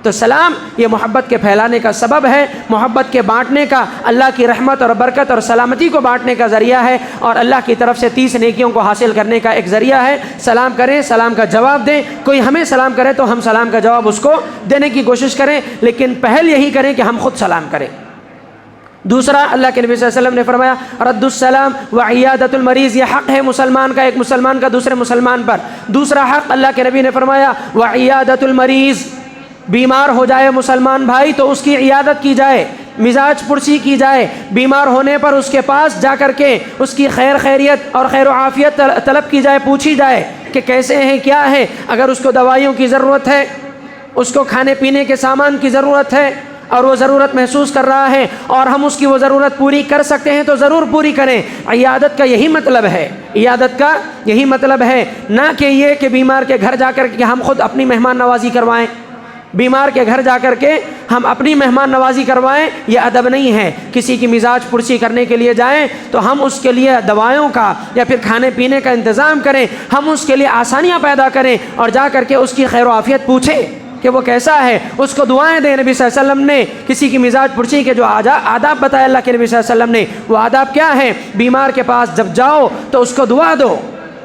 تو سلام یہ محبت کے پھیلانے کا سبب ہے، محبت کے بانٹنے کا، اللہ کی رحمت اور برکت اور سلامتی کو بانٹنے کا ذریعہ ہے، اور اللہ کی طرف سے 30 نیکیوں کو حاصل کرنے کا ایک ذریعہ ہے۔ سلام کریں، سلام کا جواب دیں۔ کوئی ہمیں سلام کرے تو ہم سلام کا جواب اس کو دینے کی کوشش کریں، لیکن پہل یہی کریں کہ ہم خود سلام کریں۔ دوسرا، اللہ کے نبی صلی اللہ علیہ وسلم نے فرمایا رد السلام و عیادۃ المریض، یہ حق ہے مسلمان کا، ایک مسلمان کا دوسرے مسلمان پر۔ دوسرا حق اللہ کے نبی نے فرمایا و عیادۃ المریض، بیمار ہو جائے مسلمان بھائی تو اس کی عیادت کی جائے، مزاج پرسی کی جائے، بیمار ہونے پر اس کے پاس جا کر کے اس کی خیر خیریت اور خیر و عافیت طلب کی جائے، پوچھی جائے کہ کیسے ہیں، کیا ہے۔ اگر اس کو دوائیوں کی ضرورت ہے، اس کو کھانے پینے کے سامان کی ضرورت ہے، اور وہ ضرورت محسوس کر رہا ہے اور ہم اس کی وہ ضرورت پوری کر سکتے ہیں تو ضرور پوری کریں۔ عیادت کا یہی مطلب ہے، عیادت کا یہی مطلب ہے، نہ کہ یہ کہ بیمار کے گھر جا کر کے ہم خود اپنی مہمان نوازی کروائیں، بیمار کے گھر جا کر کے ہم اپنی مہمان نوازی کروائیں، یہ ادب نہیں ہے۔ کسی کی مزاج پرسی کرنے کے لیے جائیں تو ہم اس کے لیے دوائوں کا یا پھر کھانے پینے کا انتظام کریں، ہم اس کے لیے آسانیاں پیدا کریں اور جا کر کے اس کی خیر و عافیت پوچھیں کہ وہ کیسا ہے، اس کو دعائیں دیں۔ نبی صلی اللہ علیہ وسلم نے کسی کی مزاج پرسی کے جو آداب بتائے اللہ کے نبی صلی اللہ علیہ وسلم نے، وہ آداب کیا ہیں؟ بیمار کے پاس جب جاؤ تو اس کو دعا دو۔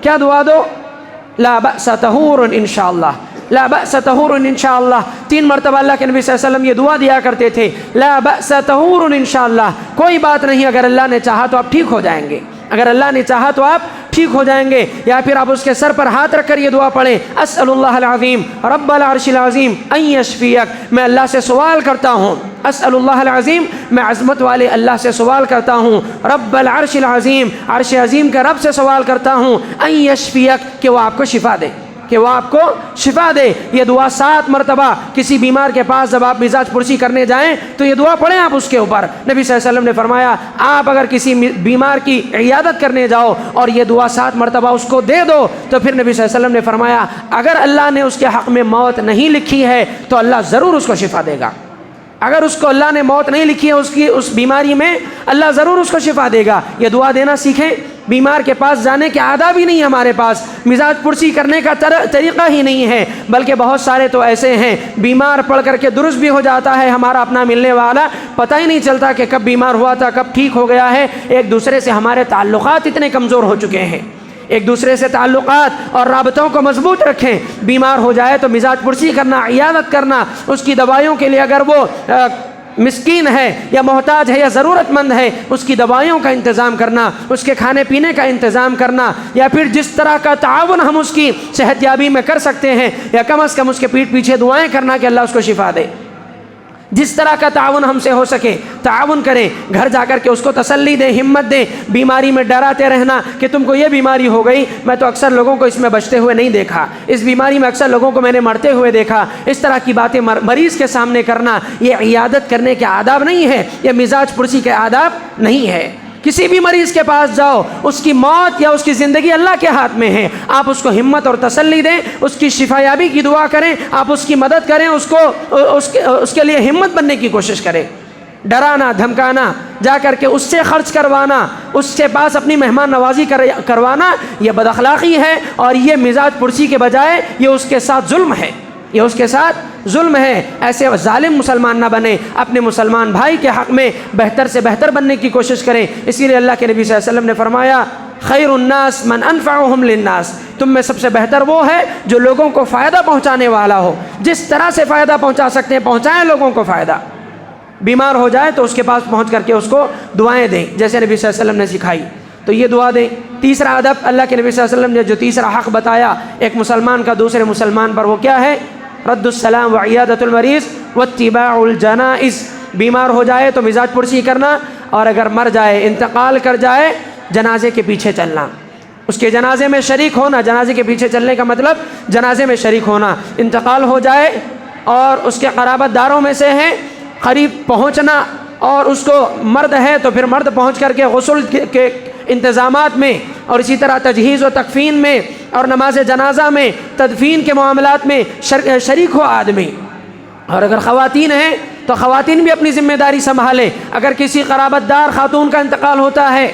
کیا دعا دو؟ لا بأس طہور انشاءاللہ، لا بأس طہور انشاءاللہ۔ 3 مرتبہ اللہ کے نبی صلی اللہ علیہ وسلم یہ دعا دیا کرتے تھے، لا بأس طہور انشاءاللہ، کوئی بات نہیں، اگر اللہ نے چاہا تو آپ ٹھیک ہو جائیں گے، اگر اللہ نے چاہا تو آپ ٹھیک ہو جائیں گے۔ یا پھر آپ اس کے سر پر ہاتھ رکھ کر یہ دعا پڑھیں، اسأل اللہ العظیم رب العرش العظیم ان یشفیک، میں اللہ سے سوال کرتا ہوں، اسأل اللہ العظیم، میں عظمت والے اللہ سے سوال کرتا ہوں، رب العرش العظیم، عرش عظیم کے رب سے سوال کرتا ہوں، ان یشفیک، کہ وہ آپ کو شفا دے، کہ وہ آپ کو شفا دے۔ یہ دعا 7 مرتبہ کسی بیمار کے پاس جب آپ مزاج پرسی کرنے جائیں تو یہ دعا پڑھیں آپ اس کے اوپر۔ نبی صلی اللہ علیہ وسلم نے فرمایا آپ اگر کسی بیمار کی عیادت کرنے جاؤ اور یہ دعا 7 مرتبہ اس کو دے دو تو پھر نبی صلی اللہ علیہ وسلم نے فرمایا اگر اللہ نے اس کے حق میں موت نہیں لکھی ہے تو اللہ ضرور اس کو شفا دے گا۔ اگر اس کو اللہ نے موت نہیں لکھی ہے اس بیماری میں، اللہ ضرور اس کو شفا دے گا۔ یہ دعا دینا سیکھیں۔ بیمار کے پاس جانے کے آداب ہی نہیں ہے ہمارے پاس، مزاج پرسی کرنے کا طریقہ ہی نہیں ہے، بلکہ بہت سارے تو ایسے ہیں بیمار پڑھ کر کے درست بھی ہو جاتا ہے ہمارا اپنا ملنے والا، پتہ ہی نہیں چلتا کہ کب بیمار ہوا تھا کب ٹھیک ہو گیا ہے۔ ایک دوسرے سے ہمارے تعلقات اتنے کمزور ہو چکے ہیں، ایک دوسرے سے تعلقات اور رابطوں کو مضبوط رکھیں۔ بیمار ہو جائے تو مزاج پرسی کرنا، عیادت کرنا، اس کی دوائیوں کے لیے اگر وہ مسکین ہے یا محتاج ہے یا ضرورت مند ہے اس کی دوائیوں کا انتظام کرنا، اس کے کھانے پینے کا انتظام کرنا، یا پھر جس طرح کا تعاون ہم اس کی صحت یابی میں کر سکتے ہیں یا کم از کم اس کے پیٹھ پیچھے دعائیں کرنا کہ اللہ اس کو شفا دے۔ جس طرح کا تعاون ہم سے ہو سکے تعاون کریں، گھر جا کر کے اس کو تسلی دیں، ہمت دیں۔ بیماری میں ڈراتے رہنا کہ تم کو یہ بیماری ہو گئی، میں تو اکثر لوگوں کو اس میں بچتے ہوئے نہیں دیکھا، اس بیماری میں اکثر لوگوں کو میں نے مرتے ہوئے دیکھا، اس طرح کی باتیں مریض کے سامنے کرنا یہ عیادت کرنے کے آداب نہیں ہے، یہ مزاج پرسی کے آداب نہیں ہے۔ کسی بھی مریض کے پاس جاؤ، اس کی موت یا اس کی زندگی اللہ کے ہاتھ میں ہے، آپ اس کو ہمت اور تسلی دیں، اس کی شفا یابی کی دعا کریں، آپ اس کی مدد کریں، اس کے لیے ہمت بننے کی کوشش کریں۔ ڈرانا دھمکانا، جا کر کے اس سے خرچ کروانا، اس کے پاس اپنی مہمان نوازی کروانا، یہ بد اخلاقی ہے اور یہ مزاج پرسی کے بجائے یہ اس کے ساتھ ظلم ہے، یہ اس کے ساتھ ظلم ہے۔ ایسے ظالم مسلمان نہ بنیں، اپنے مسلمان بھائی کے حق میں بہتر سے بہتر بننے کی کوشش کریں۔ اسی لیے اللہ کے نبی صلی اللہ علیہ وسلم نے فرمایا خیر الناس من انفعهم للناس، تم میں سب سے بہتر وہ ہے جو لوگوں کو فائدہ پہنچانے والا ہو، جس طرح سے فائدہ پہنچا سکتے ہیں پہنچائیں لوگوں کو فائدہ۔ بیمار ہو جائے تو اس کے پاس پہنچ کر کے اس کو دعائیں دیں جیسے نبی صلی اللہ علیہ وسلم نے سکھائی، تو یہ دعا دیں۔ تیسرا ادب اللہ کے نبی صلی اللہ علیہ وسلم نے جو تیسرا حق بتایا ایک مسلمان کا دوسرے مسلمان پر، وہ کیا ہے؟ رد السلام وعیادۃ المریض واتباع الجنائز۔ بیمار ہو جائے تو مزاج پرسی کرنا، اور اگر مر جائے انتقال کر جائے جنازے کے پیچھے چلنا، اس کے جنازے میں شریک ہونا۔ جنازے کے پیچھے چلنے کا مطلب جنازے میں شریک ہونا۔ انتقال ہو جائے اور اس کے قرابت داروں میں سے ہیں، قریب پہنچنا، اور اس کو مرد ہے تو پھر مرد پہنچ کر کے غسل کے انتظامات میں، اور اسی طرح تجہیز و تکفین میں اور نماز جنازہ میں، تدفین کے معاملات میں شریک ہو آدمی۔ اور اگر خواتین ہیں تو خواتین بھی اپنی ذمہ داری سنبھالیں۔ اگر کسی قرابت دار خاتون کا انتقال ہوتا ہے،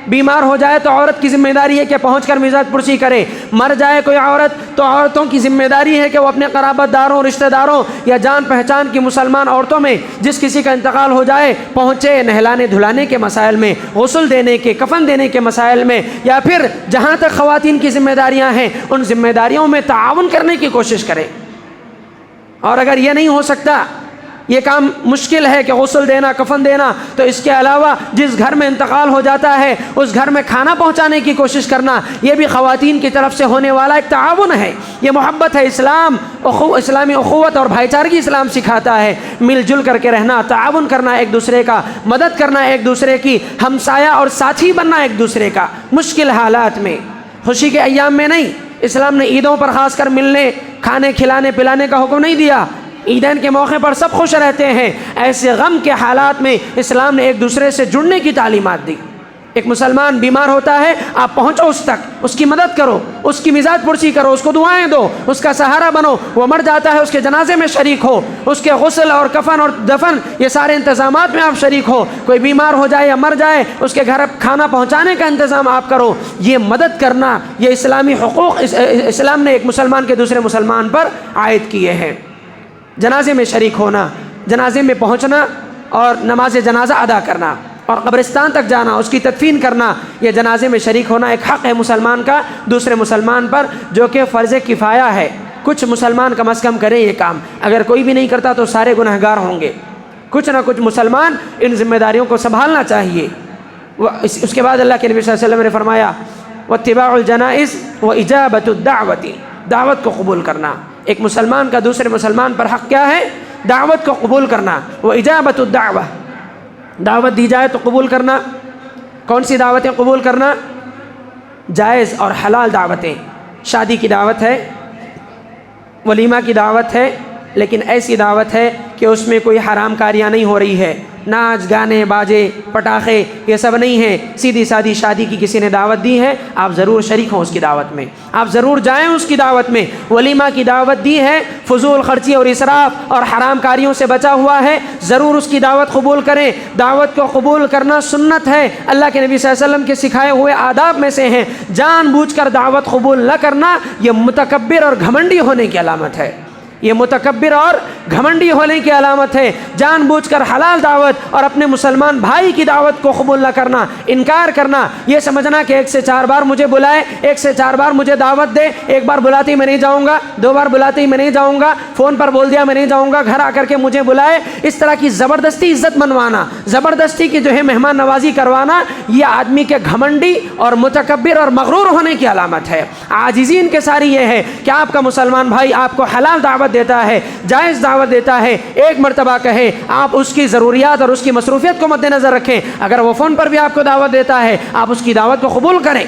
بیمار ہو جائے تو عورت کی ذمہ داری ہے کہ پہنچ کر مزاج پرسی کرے۔ مر جائے کوئی عورت تو عورتوں کی ذمہ داری ہے کہ وہ اپنے قرابت داروں، رشتہ داروں یا جان پہچان کی مسلمان عورتوں میں جس کسی کا انتقال ہو جائے پہنچے، نہلانے دھلانے کے مسائل میں، غسل دینے کے، کفن دینے کے مسائل میں، یا پھر جہاں تک خواتین کی ذمہ داریاں ہیں ان ذمہ داریوں میں تعاون کرنے کی کوشش کریں۔ اور اگر یہ نہیں ہو سکتا، یہ کام مشکل ہے کہ غسل دینا، کفن دینا، تو اس کے علاوہ جس گھر میں انتقال ہو جاتا ہے اس گھر میں کھانا پہنچانے کی کوشش کرنا، یہ بھی خواتین کی طرف سے ہونے والا ایک تعاون ہے۔ یہ محبت ہے، اسلامی اخوت اور بھائی چارگی اسلام سکھاتا ہے، مل جل کر کے رہنا، تعاون کرنا، ایک دوسرے کا مدد کرنا، ایک دوسرے کی ہمسایہ اور ساتھی بننا ایک دوسرے کا مشکل حالات میں، خوشی کے ایام میں نہیں۔ اسلام نے عیدوں پر خاص کر ملنے، کھانے کھلانے پلانے کا حکم نہیں دیا، عیدین کے موقع پر سب خوش رہتے ہیں۔ ایسے غم کے حالات میں اسلام نے ایک دوسرے سے جڑنے کی تعلیمات دی، ایک مسلمان بیمار ہوتا ہے، آپ پہنچو اس تک، اس کی مدد کرو، اس کی مزاج پرسی کرو، اس کو دعائیں دو، اس کا سہارا بنو۔ وہ مر جاتا ہے، اس کے جنازے میں شریک ہو، اس کے غسل اور کفن اور دفن یہ سارے انتظامات میں آپ شریک ہو۔ کوئی بیمار ہو جائے یا مر جائے، اس کے گھر کھانا پہنچانے کا انتظام آپ کرو۔ یہ مدد کرنا، یہ اسلامی حقوق اسلام نے ایک مسلمان کے دوسرے مسلمان پر عائد کیے ہیں۔ جنازے میں شریک ہونا، جنازے میں پہنچنا اور نماز جنازہ ادا کرنا اور قبرستان تک جانا، اس کی تدفین کرنا، یہ جنازے میں شریک ہونا ایک حق ہے مسلمان کا دوسرے مسلمان پر، جو کہ فرض کفایہ ہے۔ کچھ مسلمان کم از کم کریں یہ کام، اگر کوئی بھی نہیں کرتا تو سارے گنہگار ہوں گے۔ کچھ نہ کچھ مسلمان ان ذمہ داریوں کو سنبھالنا چاہیے۔ اس کے بعد اللہ کے نبی صلی اللہ علیہ وسلم نے فرمایا واتباع الجنائز واجابۃ الدعوۃ، دعوت کو قبول کرنا۔ ایک مسلمان کا دوسرے مسلمان پر حق کیا ہے؟ دعوت کو قبول کرنا۔ واجابۃ الدعوہ، دعوت دی جائے تو قبول کرنا۔ کون سی دعوتیں قبول کرنا؟ جائز اور حلال دعوتیں۔ شادی کی دعوت ہے، ولیمہ کی دعوت ہے، لیکن ایسی دعوت ہے کہ اس میں کوئی حرام کاریاں نہیں ہو رہی ہے، ناچ گانے باجے پٹاخے یہ سب نہیں ہیں، سیدھی سادی شادی کی کسی نے دعوت دی ہے، آپ ضرور شریک ہوں اس کی دعوت میں، آپ ضرور جائیں اس کی دعوت میں۔ ولیمہ کی دعوت دی ہے، فضول خرچی اور اسراف اور حرام کاریوں سے بچا ہوا ہے، ضرور اس کی دعوت قبول کریں۔ دعوت کو قبول کرنا سنت ہے، اللہ کے نبی صلی اللہ علیہ وسلم کے سکھائے ہوئے آداب میں سے ہیں۔ جان بوجھ کر دعوت قبول نہ کرنا یہ متکبر اور گھمنڈی ہونے کی علامت ہے، یہ متکبر اور گھمنڈی ہونے کی علامت ہے۔ جان بوجھ کر حلال دعوت اور اپنے مسلمان بھائی کی دعوت کو قبول نہ کرنا، انکار کرنا، یہ سمجھنا کہ 1 سے 4 بار مجھے بلائے، 1 سے 4 بار مجھے دعوت دے، 1 بار بلاتے ہی میں نہیں جاؤں گا، 2 بار بلاتے ہی میں نہیں جاؤں گا، فون پر بول دیا میں نہیں جاؤں گا، گھر آ کر کے مجھے بلائے، اس طرح کی زبردستی عزت منوانا، زبردستی کی جو ہے مہمان نوازی کروانا، یہ آدمی کے گھمنڈی اور متکبر اور مغرور ہونے کی علامت ہے۔ عاجزین کے ساری یہ ہے کہ آپ کا مسلمان بھائی آپ کو حلال دعوت دیتا ہے، جائز دعوت دیتا ہے، ایک مرتبہ کہے، آپ اس کی ضروریات اور اس کی مصروفیت کو مد نظر رکھیں۔ اگر وہ فون پر بھی آپ کو دعوت دیتا ہے، آپ اس کی دعوت کو قبول کریں۔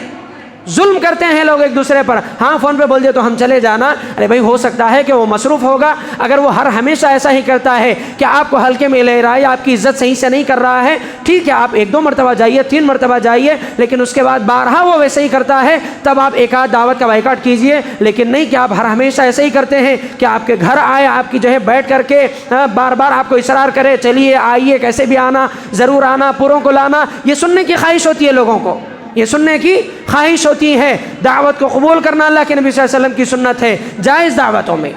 ظلم کرتے ہیں لوگ ایک دوسرے پر، ہاں فون پہ بول دے تو ہم چلے جانا، ارے بھائی ہو سکتا ہے کہ وہ مصروف ہوگا، اگر وہ ہمیشہ ایسا ہی کرتا ہے کہ آپ کو ہلکے میں لے رہا ہے، آپ کی عزت صحیح سے نہیں کر رہا ہے، ٹھیک ہے آپ 1-2 مرتبہ جائیے، 3 مرتبہ جائیے، لیکن اس کے بعد بارہا وہ ویسے ہی کرتا ہے، تب آپ ایک آدھ دعوت کا بائیکاٹ کیجئے، لیکن نہیں کہ آپ ہمیشہ ایسے ہی کرتے ہیں کہ آپ کے گھر آئے، آپ کی جو ہے بیٹھ کر کے بار بار آپ کو اصرار کرے چلیے آئیے کیسے بھی آنا، ضرور آنا، پوروں کو لانا، یہ سننے کی خواہش ہوتی ہے لوگوں کو، یہ سننے کی خواہش ہوتی ہے۔ دعوت کو قبول کرنا اللہ کے نبی صلی اللہ علیہ وسلم کی سنت ہے، جائز دعوتوں میں،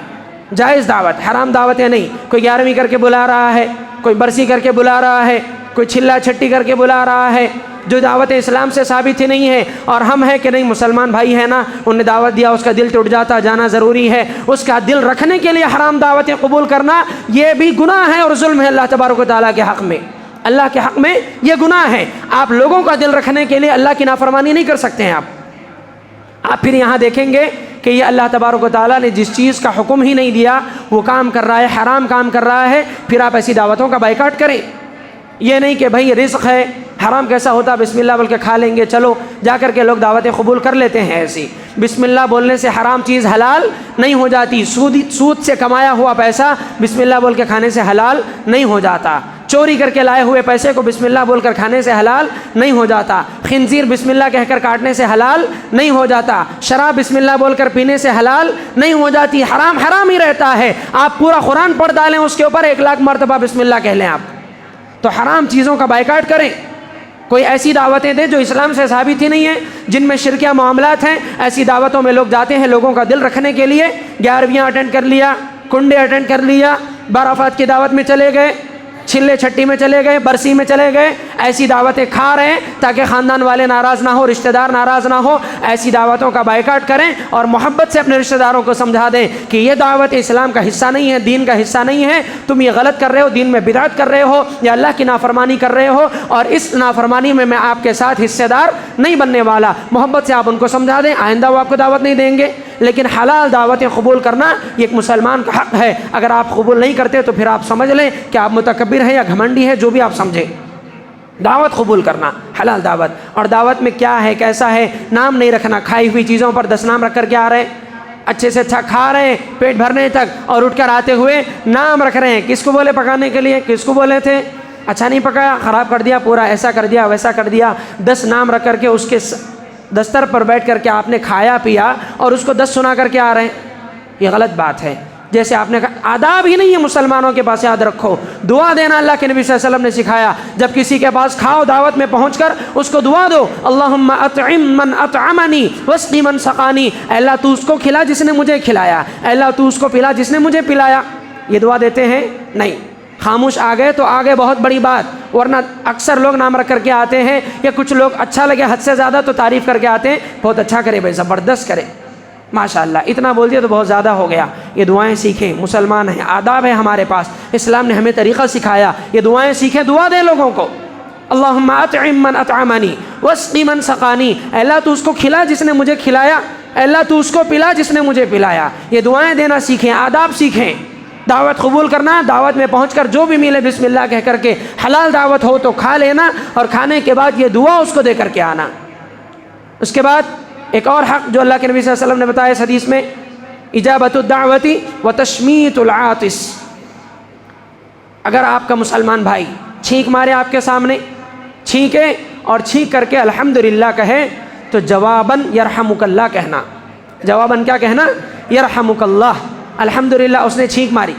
جائز دعوت، حرام دعوتیں نہیں۔ کوئی 11ویں کر کے بلا رہا ہے، کوئی برسی کر کے بلا رہا ہے، کوئی چھلا چھٹی کر کے بلا رہا ہے، جو دعوت اسلام سے ثابت ہی نہیں ہے، اور ہم ہیں کہ نہیں مسلمان بھائی ہے نا، انہوں نے دعوت دیا، اس کا دل ٹوٹ جاتا، جانا ضروری ہے، اس کا دل رکھنے کے لیے حرام دعوتیں قبول کرنا یہ بھی گناہ ہے اور ظلم ہے اللہ تبارک و تعالیٰ کے حق میں، اللہ کے حق میں یہ گناہ ہے۔ آپ لوگوں کا دل رکھنے کے لیے اللہ کی نافرمانی نہیں کر سکتے ہیں۔ آپ پھر یہاں دیکھیں گے کہ یہ اللہ تبارک و تعالیٰ نے جس چیز کا حکم ہی نہیں دیا وہ کام کر رہا ہے، حرام کام کر رہا ہے، پھر آپ ایسی دعوتوں کا بائیکاٹ کریں۔ یہ نہیں کہ بھائی رزق ہے، حرام کیسا ہوتا، بسم اللہ بول کے کھا لیں گے، چلو جا کر کے لوگ دعوتیں قبول کر لیتے ہیں ایسی۔ بسم اللہ بولنے سے حرام چیز حلال نہیں ہو جاتی، سود سے کمایا ہوا پیسہ بسم اللہ بول کے کھانے سے حلال نہیں ہو جاتا، چوری کر کے لائے ہوئے پیسے کو بسم اللہ بول کر کھانے سے حلال نہیں ہو جاتا، خنزیر بسم اللہ کہہ کر کاٹنے سے حلال نہیں ہو جاتا، شراب بسم اللہ بول کر پینے سے حلال نہیں ہو جاتی، حرام حرام ہی رہتا ہے۔ آپ پورا قرآن پڑھ ڈالیں اس کے اوپر 1,00,000 مرتبہ بسم اللہ کہہ لیں آپ، تو حرام چیزوں کا بائیکاٹ کریں۔ کوئی ایسی دعوتیں دیں جو اسلام سے ثابت ہی نہیں ہیں، جن میں شرکیہ معاملات ہیں، ایسی دعوتوں میں لوگ جاتے ہیں لوگوں کا دل رکھنے کے لیے، 11ویاں اٹینڈ کر لیا، کنڈے اٹینڈ کر لیا، بارافات کی دعوت میں چلے گئے، چھلے چھٹی میں چلے گئے، برسی میں چلے گئے، ایسی دعوتیں کھا رہے ہیں تاکہ خاندان والے ناراض نہ ہو، رشتہ دار ناراض نہ ہو۔ ایسی دعوتوں کا بائیکاٹ کریں اور محبت سے اپنے رشتہ داروں کو سمجھا دیں کہ یہ دعوت اسلام کا حصہ نہیں ہے، دین کا حصہ نہیں ہے، تم یہ غلط کر رہے ہو، دین میں بدعت کر رہے ہو یا اللہ کی نافرمانی کر رہے ہو، اور اس نافرمانی میں آپ کے ساتھ حصے دار نہیں بننے والا۔ محبت سے آپ ان کو سمجھا دیں، آئندہ وہ آپ کو دعوت نہیں دیں گے۔ لیکن حلال دعوتیں قبول کرنا یہ ایک مسلمان کا حق ہے، اگر آپ قبول نہیں کرتے تو پھر آپ سمجھ لیں کہ آپ متکبر ہیں یا گھمنڈی ہیں، جو بھی آپ سمجھیں۔ دعوت قبول کرنا، حلال دعوت، اور دعوت میں کیا ہے کیسا ہے، نام نہیں رکھنا، کھائی ہوئی چیزوں پر 10 نام رکھ کر کے آ رہے ہیں، اچھے سے اچھا کھا رہے ہیں پیٹ بھرنے تک، اور اٹھ کر آتے ہوئے نام رکھ رہے ہیں، کس کو بولے پکانے کے لیے، کس کو بولے تھے، اچھا نہیں پکایا، خراب کر دیا پورا، ایسا کر دیا ویسا کر دیا، 10 نام رکھ کر کے اس کے دستر پر بیٹھ کر کے آپ نے کھایا پیا اور اس کو 10 سنا کر کے آ رہے ہیں، یہ غلط بات ہے۔ جیسے آپ نے کہا آداب ہی نہیں ہے مسلمانوں کے پاس، یاد رکھو دعا دینا اللہ کے نبی صلی اللہ علیہ وسلم نے سکھایا، جب کسی کے پاس کھاؤ دعوت میں پہنچ کر اس کو دعا دو، اللہم اطعم من اطعمنی واسقی من سقانی، اے اللہ تو اس کو کھلا جس نے مجھے کھلایا، اے اللہ تو اس کو پلا جس نے مجھے پلایا۔ یہ دعا دیتے ہیں نہیں، خاموش آ گئے تو آگے بہت بڑی بات، ورنہ اکثر لوگ نام رکھ کر کے آتے ہیں، یا کچھ لوگ اچھا لگے حد سے زیادہ تو تعریف کر کے آتے ہیں، بہت اچھا کرے بھائی، زبردست کرے، ماشاءاللہ، اتنا بول دیا تو بہت زیادہ ہو گیا۔ یہ دعائیں سیکھیں، مسلمان ہیں، آداب ہے ہمارے پاس، اسلام نے ہمیں طریقہ سکھایا، یہ دعائیں سیکھیں، دعا دیں لوگوں کو، اللہم اطعم من اطعمنی واسقی من سقانی، اے اللہ تو اس کو کھلا جس نے مجھے کھلایا، اے اللہ تو اس کو پلا جس نے مجھے پلایا۔ یہ دعائیں دینا سیکھیں، آداب سیکھیں، دعوت قبول کرنا، دعوت میں پہنچ کر جو بھی ملے بسم اللہ کہہ کر کے، حلال دعوت ہو تو کھا لینا، اور کھانے کے بعد یہ دعا اس کو دے کر کے آنا۔ اس کے بعد ایک اور حق جو اللہ کے نبی صلی اللہ علیہ وسلم نے بتایا اس حدیث میں، اجابت الدعوت و تشمیت العاطس، اگر آپ کا مسلمان بھائی چھینک مارے آپ کے سامنے، چھینکے اور چھینک کر کے الحمدللہ کہے تو جواباً یرحمک اللہ کہنا، جواباً کیا کہنا؟ یرحمک اللہ۔ الحمدللہ اس نے چھینک ماری،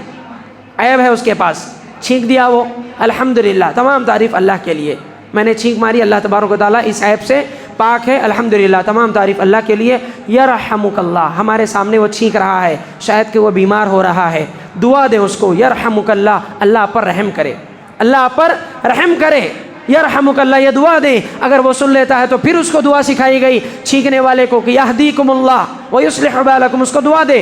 عیب ہے اس کے پاس، چھینک دیا وہ، الحمدللہ، تمام تعریف اللہ کے لیے، میں نے چھینک ماری، اللہ تبارک و تعالیٰ اس عیب سے پاک ہے، الحمدللہ، تمام تعریف اللہ کے لیے، یرحمک اللہ، ہمارے سامنے وہ چھینک رہا ہے، شاید کہ وہ بیمار ہو رہا ہے، دعا دیں اس کو، یرحمک اللہ، اللہ آپ پر رحم کرے، اللہ آپ پر رحم کرے، یرحمک اللہ، یہ دعا دیں۔ اگر وہ سن لیتا ہے تو پھر اس کو دعا سکھائی گئی چھینکنے والے کو کہ یہدیکم اللہ ویصلح بالکم، اس کو دعا دے،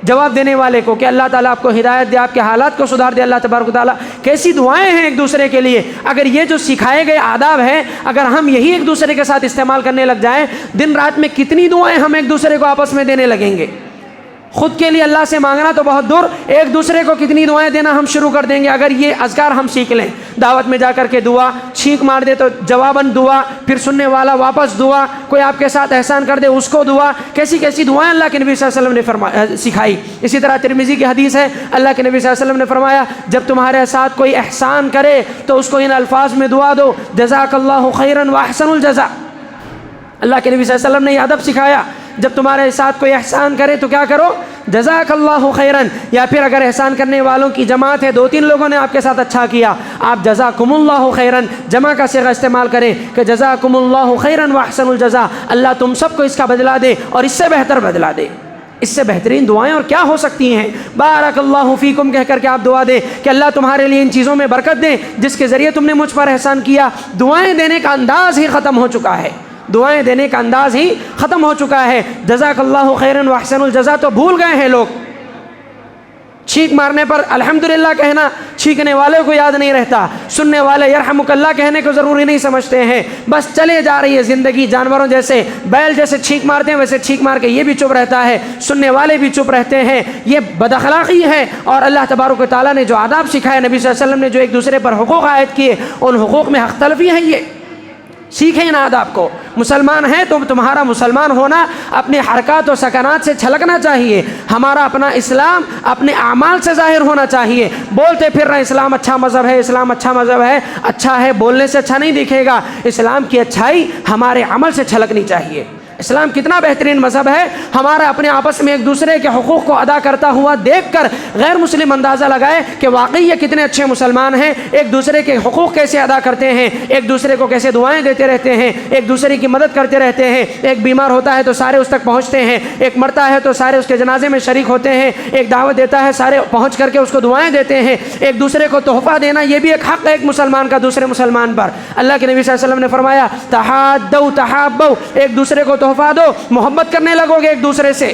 جواب دینے والے کو کہ اللہ تعالیٰ آپ کو ہدایت دے، آپ کے حالات کو سدھار دے اللہ تبارک و تعالیٰ۔ کیسی دعائیں ہیں ایک دوسرے کے لیے، اگر یہ جو سکھائے گئے آداب ہیں، اگر ہم یہی ایک دوسرے کے ساتھ استعمال کرنے لگ جائیں، دن رات میں کتنی دعائیں ہم ایک دوسرے کو آپس میں دینے لگیں گے۔ خود کے لیے اللہ سے مانگنا تو بہت دور، ایک دوسرے کو کتنی دعائیں دینا ہم شروع کر دیں گے اگر یہ اذکار ہم سیکھ لیں۔ دعوت میں جا کر کے دعا، چھینک مار دے تو جواباً دعا، پھر سننے والا واپس دعا، کوئی آپ کے ساتھ احسان کر دے اس کو دعا، کیسی کیسی دعائیں اللہ کے نبی صلی اللہ علیہ وسلم نے سکھائی۔ اسی طرح ترمذی کی حدیث ہے، اللہ کے نبی صلی اللہ علیہ وسلم نے فرمایا جب تمہارے ساتھ کوئی احسان کرے تو اس کو ان الفاظ میں دعا دو، جزاک اللہ خیرا واحسن الجزاء۔ اللہ کے نبی صلی اللہ علیہ وسلم نے یہ ادب سکھایا، جب تمہارے ساتھ کوئی احسان کرے تو کیا کرو؟ جزاک اللہ خیرن، یا پھر اگر احسان کرنے والوں کی جماعت ہے، 2-3 لوگوں نے آپ کے ساتھ اچھا کیا، آپ جزاکم اللہ خیرن جمع کا صیغہ استعمال کریں کہ جزاکم اللہ خیرن واحسن الجزاء، اللہ تم سب کو اس کا بدلہ دے اور اس سے بہتر بدلہ دے۔ اس سے بہترین دعائیں اور کیا ہو سکتی ہیں؟ بارک اللہ فیکم کہہ کر کے آپ دعا دیں کہ اللہ تمہارے لیے ان چیزوں میں برکت دے جس کے ذریعے تم نے مجھ پر احسان کیا۔ دعائیں دینے کا انداز ہی ختم ہو چکا ہے، دعائیں دینے کا انداز ہی ختم ہو چکا ہے۔ جزاک اللہ خیرن واحسن الجزاء تو بھول گئے ہیں لوگ، چھینک مارنے پر الحمدللہ کہنا چھینکنے والے کو یاد نہیں رہتا، سننے والے یرحمک اللہ کہنے کو ضروری نہیں سمجھتے ہیں، بس چلے جا رہی ہے زندگی جانوروں جیسے، بیل جیسے چھینک مارتے ہیں ویسے چھینک مار کے یہ بھی چپ رہتا ہے، سننے والے بھی چپ رہتے ہیں، یہ بد اخلاقی ہے۔ اور اللہ تبارک و تعالیٰ نے جو آداب سکھائے، نبی صلی اللہ علیہ وسلم نے جو ایک دوسرے پر حقوق عائد کیے، ان حقوق میں حق تلفی ہے، یہ سیکھیں ان آداب کو۔ مسلمان ہے تو تمہارا مسلمان ہونا اپنے حرکات و سکنات سے چھلکنا چاہیے، ہمارا اپنا اسلام اپنے اعمال سے ظاہر ہونا چاہیے۔ بولتے پھر رہے اسلام اچھا مذہب ہے، اسلام اچھا مذہب ہے، اچھا ہے، بولنے سے اچھا نہیں دکھے گا، اسلام کی اچھائی ہمارے عمل سے چھلکنی چاہیے۔ اسلام کتنا بہترین مذہب ہے، ہمارا اپنے آپس میں ایک دوسرے کے حقوق کو ادا کرتا ہوا دیکھ کر غیر مسلم اندازہ لگائے کہ واقعی یہ کتنے اچھے مسلمان ہیں، ایک دوسرے کے حقوق کیسے ادا کرتے ہیں، ایک دوسرے کو کیسے دعائیں دیتے رہتے ہیں، ایک دوسرے کی مدد کرتے رہتے ہیں، ایک بیمار ہوتا ہے تو سارے اس تک پہنچتے ہیں، ایک مرتا ہے تو سارے اس کے جنازے میں شریک ہوتے ہیں، ایک دعوت دیتا ہے سارے پہنچ کر کے اس کو دعائیں دیتے ہیں، ایک دوسرے کو تحفہ دینا یہ بھی ایک حق ہے ایک مسلمان کا دوسرے مسلمان پر۔ اللہ کے نبی صلی اللہ علیہ وسلم نے فرمایا تحادوا تحابوا، ایک دوسرے کو تحفہ دو، محبت کرنے لگو گے ایک دوسرے سے،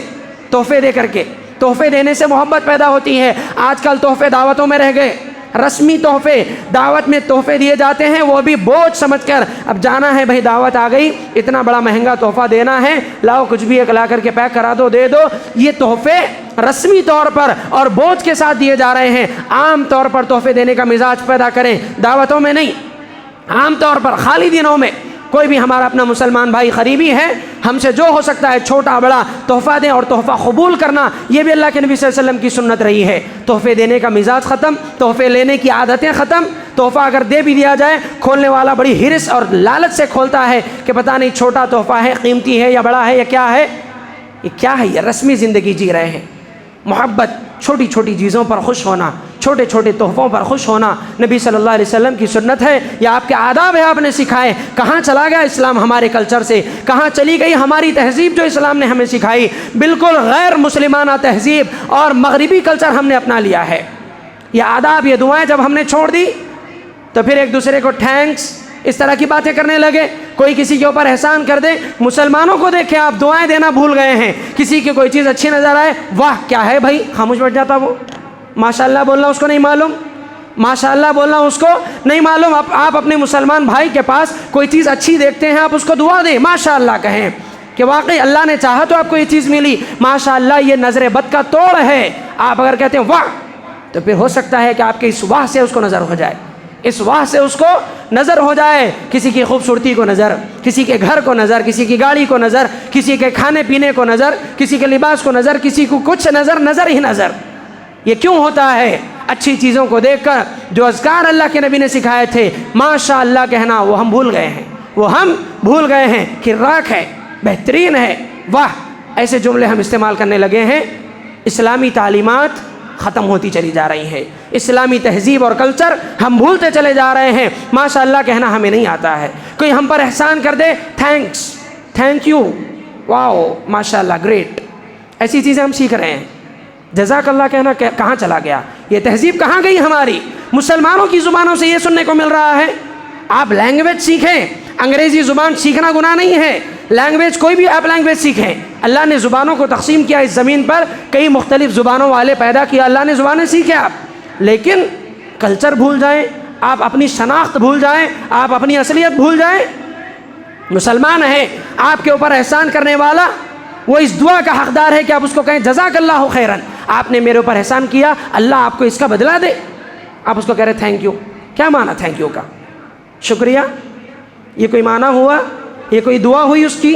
تحفے دے کر کے، تحفے دینے سے محبت پیدا ہوتی ہے۔ آج کل تحفے دعوتوں میں رہ گئے، رسمی تحفے دعوت میں تحفے دیے جاتے ہیں، وہ بھی بوجھ سمجھ کر، اب جانا ہے بھائی دعوت آ گئی، اتنا بڑا مہنگا تحفہ دینا ہے، لاؤ کچھ بھی ایک لا کر کے پیک کرا دو، دے دو۔ یہ تحفے رسمی طور پر اور بوجھ کے ساتھ دیے جا رہے ہیں۔ عام طور پر تحفے دینے کا مزاج پیدا کریں، دعوتوں میں نہیں، عام طور پر خالی دنوں میں کوئی بھی ہمارا اپنا مسلمان بھائی قریبی ہے، ہم سے جو ہو سکتا ہے چھوٹا بڑا تحفہ دیں، اور تحفہ قبول کرنا یہ بھی اللہ کے نبی صلی اللہ علیہ وسلم کی سنت رہی ہے۔ تحفے دینے کا مزاج ختم، تحفے لینے کی عادتیں ختم، تحفہ اگر دے بھی دیا جائے کھولنے والا بڑی ہرس اور لالچ سے کھولتا ہے کہ پتہ نہیں چھوٹا تحفہ ہے، قیمتی ہے یا بڑا ہے یا کیا ہے، یہ کیا ہے، یہ رسمی زندگی جی رہے ہیں۔ محبت، چھوٹی چھوٹی چیزوں پر خوش ہونا، چھوٹے چھوٹے تحفوں پر خوش ہونا نبی صلی اللہ علیہ وسلم کی سنت ہے، یہ آپ کے آداب ہے، آپ نے سکھائے۔ کہاں چلا گیا اسلام ہمارے کلچر سے، کہاں چلی گئی ہماری تہذیب جو اسلام نے ہمیں سکھائی؟ بالکل غیر مسلمانہ تہذیب اور مغربی کلچر ہم نے اپنا لیا ہے۔ یہ آداب، یہ دعائیں جب ہم نے چھوڑ دی تو پھر ایک دوسرے کو تھینکس اس طرح کی باتیں کرنے لگے۔ کوئی کسی کے اوپر احسان کر دے، مسلمانوں کو دیکھیں آپ دعائیں دینا بھول گئے ہیں۔ کسی کی کوئی چیز اچھی نظر آئے، واہ کیا ہے بھائی، خاموش بیٹھ جاتا وہ۔ ماشاءاللہ بولنا اس کو نہیں معلوم، ماشاءاللہ بولنا اس کو نہیں معلوم۔ آپ اپنے مسلمان بھائی کے پاس کوئی چیز اچھی دیکھتے ہیں، آپ اس کو دعا دیں، ماشاءاللہ کہیں کہ واقعی اللہ نے چاہا تو آپ کو یہ چیز ملی، ماشاءاللہ یہ نظر بد کا توڑ ہے۔ آپ اگر کہتے ہیں واہ، تو پھر ہو سکتا ہے کہ آپ کے اس واہ سے اس کو نظر ہو جائے، اس واہ سے اس کو نظر ہو جائے، کسی کی خوبصورتی کو نظر، کسی کے گھر کو نظر، کسی کی گاڑی کو نظر، کسی کے کھانے پینے کو نظر، کسی کے لباس کو نظر، کسی کو کچھ نظر، نظر ہی نظر۔ یہ کیوں ہوتا ہے؟ اچھی چیزوں کو دیکھ کر جو اذکار اللہ کے نبی نے سکھائے تھے ماشاء اللہ کہنا، وہ ہم بھول گئے ہیں، وہ ہم بھول گئے ہیں کہ راک ہے، بہترین ہے، واہ، ایسے جملے ہم استعمال کرنے لگے ہیں۔ اسلامی تعلیمات ختم ہوتی چلی جا رہی ہیں، اسلامی تہذیب اور کلچر ہم بھولتے چلے جا رہے ہیں۔ ماشاءاللہ کہنا ہمیں نہیں آتا ہے۔ کوئی ہم پر احسان کر دے، تھینکس، تھینک یو، واو، ماشاءاللہ، گریٹ، ایسی چیزیں ہم سیکھ رہے ہیں۔ جزاک اللہ کہنا کہاں چلا گیا؟ یہ تہذیب کہاں گئی ہماری؟ مسلمانوں کی زبانوں سے یہ سننے کو مل رہا ہے۔ آپ لینگویج سیکھیں، انگریزی زبان سیکھنا گناہ نہیں ہے، لینگویج کوئی بھی آپ لینگویج سیکھیں۔ اللہ نے زبانوں کو تقسیم کیا، اس زمین پر کئی مختلف زبانوں والے پیدا کیا، اللہ نے زبانیں سیکھیں آپ، لیکن کلچر بھول جائیں، آپ اپنی شناخت بھول جائیں، آپ اپنی اصلیت بھول جائیں۔ مسلمان ہے، آپ کے اوپر احسان کرنے والا وہ اس دعا کا حقدار ہے کہ آپ اس کو کہیں جزاک اللہ خیرن، آپ نے میرے اوپر احسان کیا، اللہ آپ کو اس کا بدلہ دے۔ آپ اس کو کہہ رہے تھینک یو، کیا معنی تھینک یو کا؟ شکریہ، یہ کوئی معنی ہوا؟ یہ کوئی دعا ہوئی اس کی؟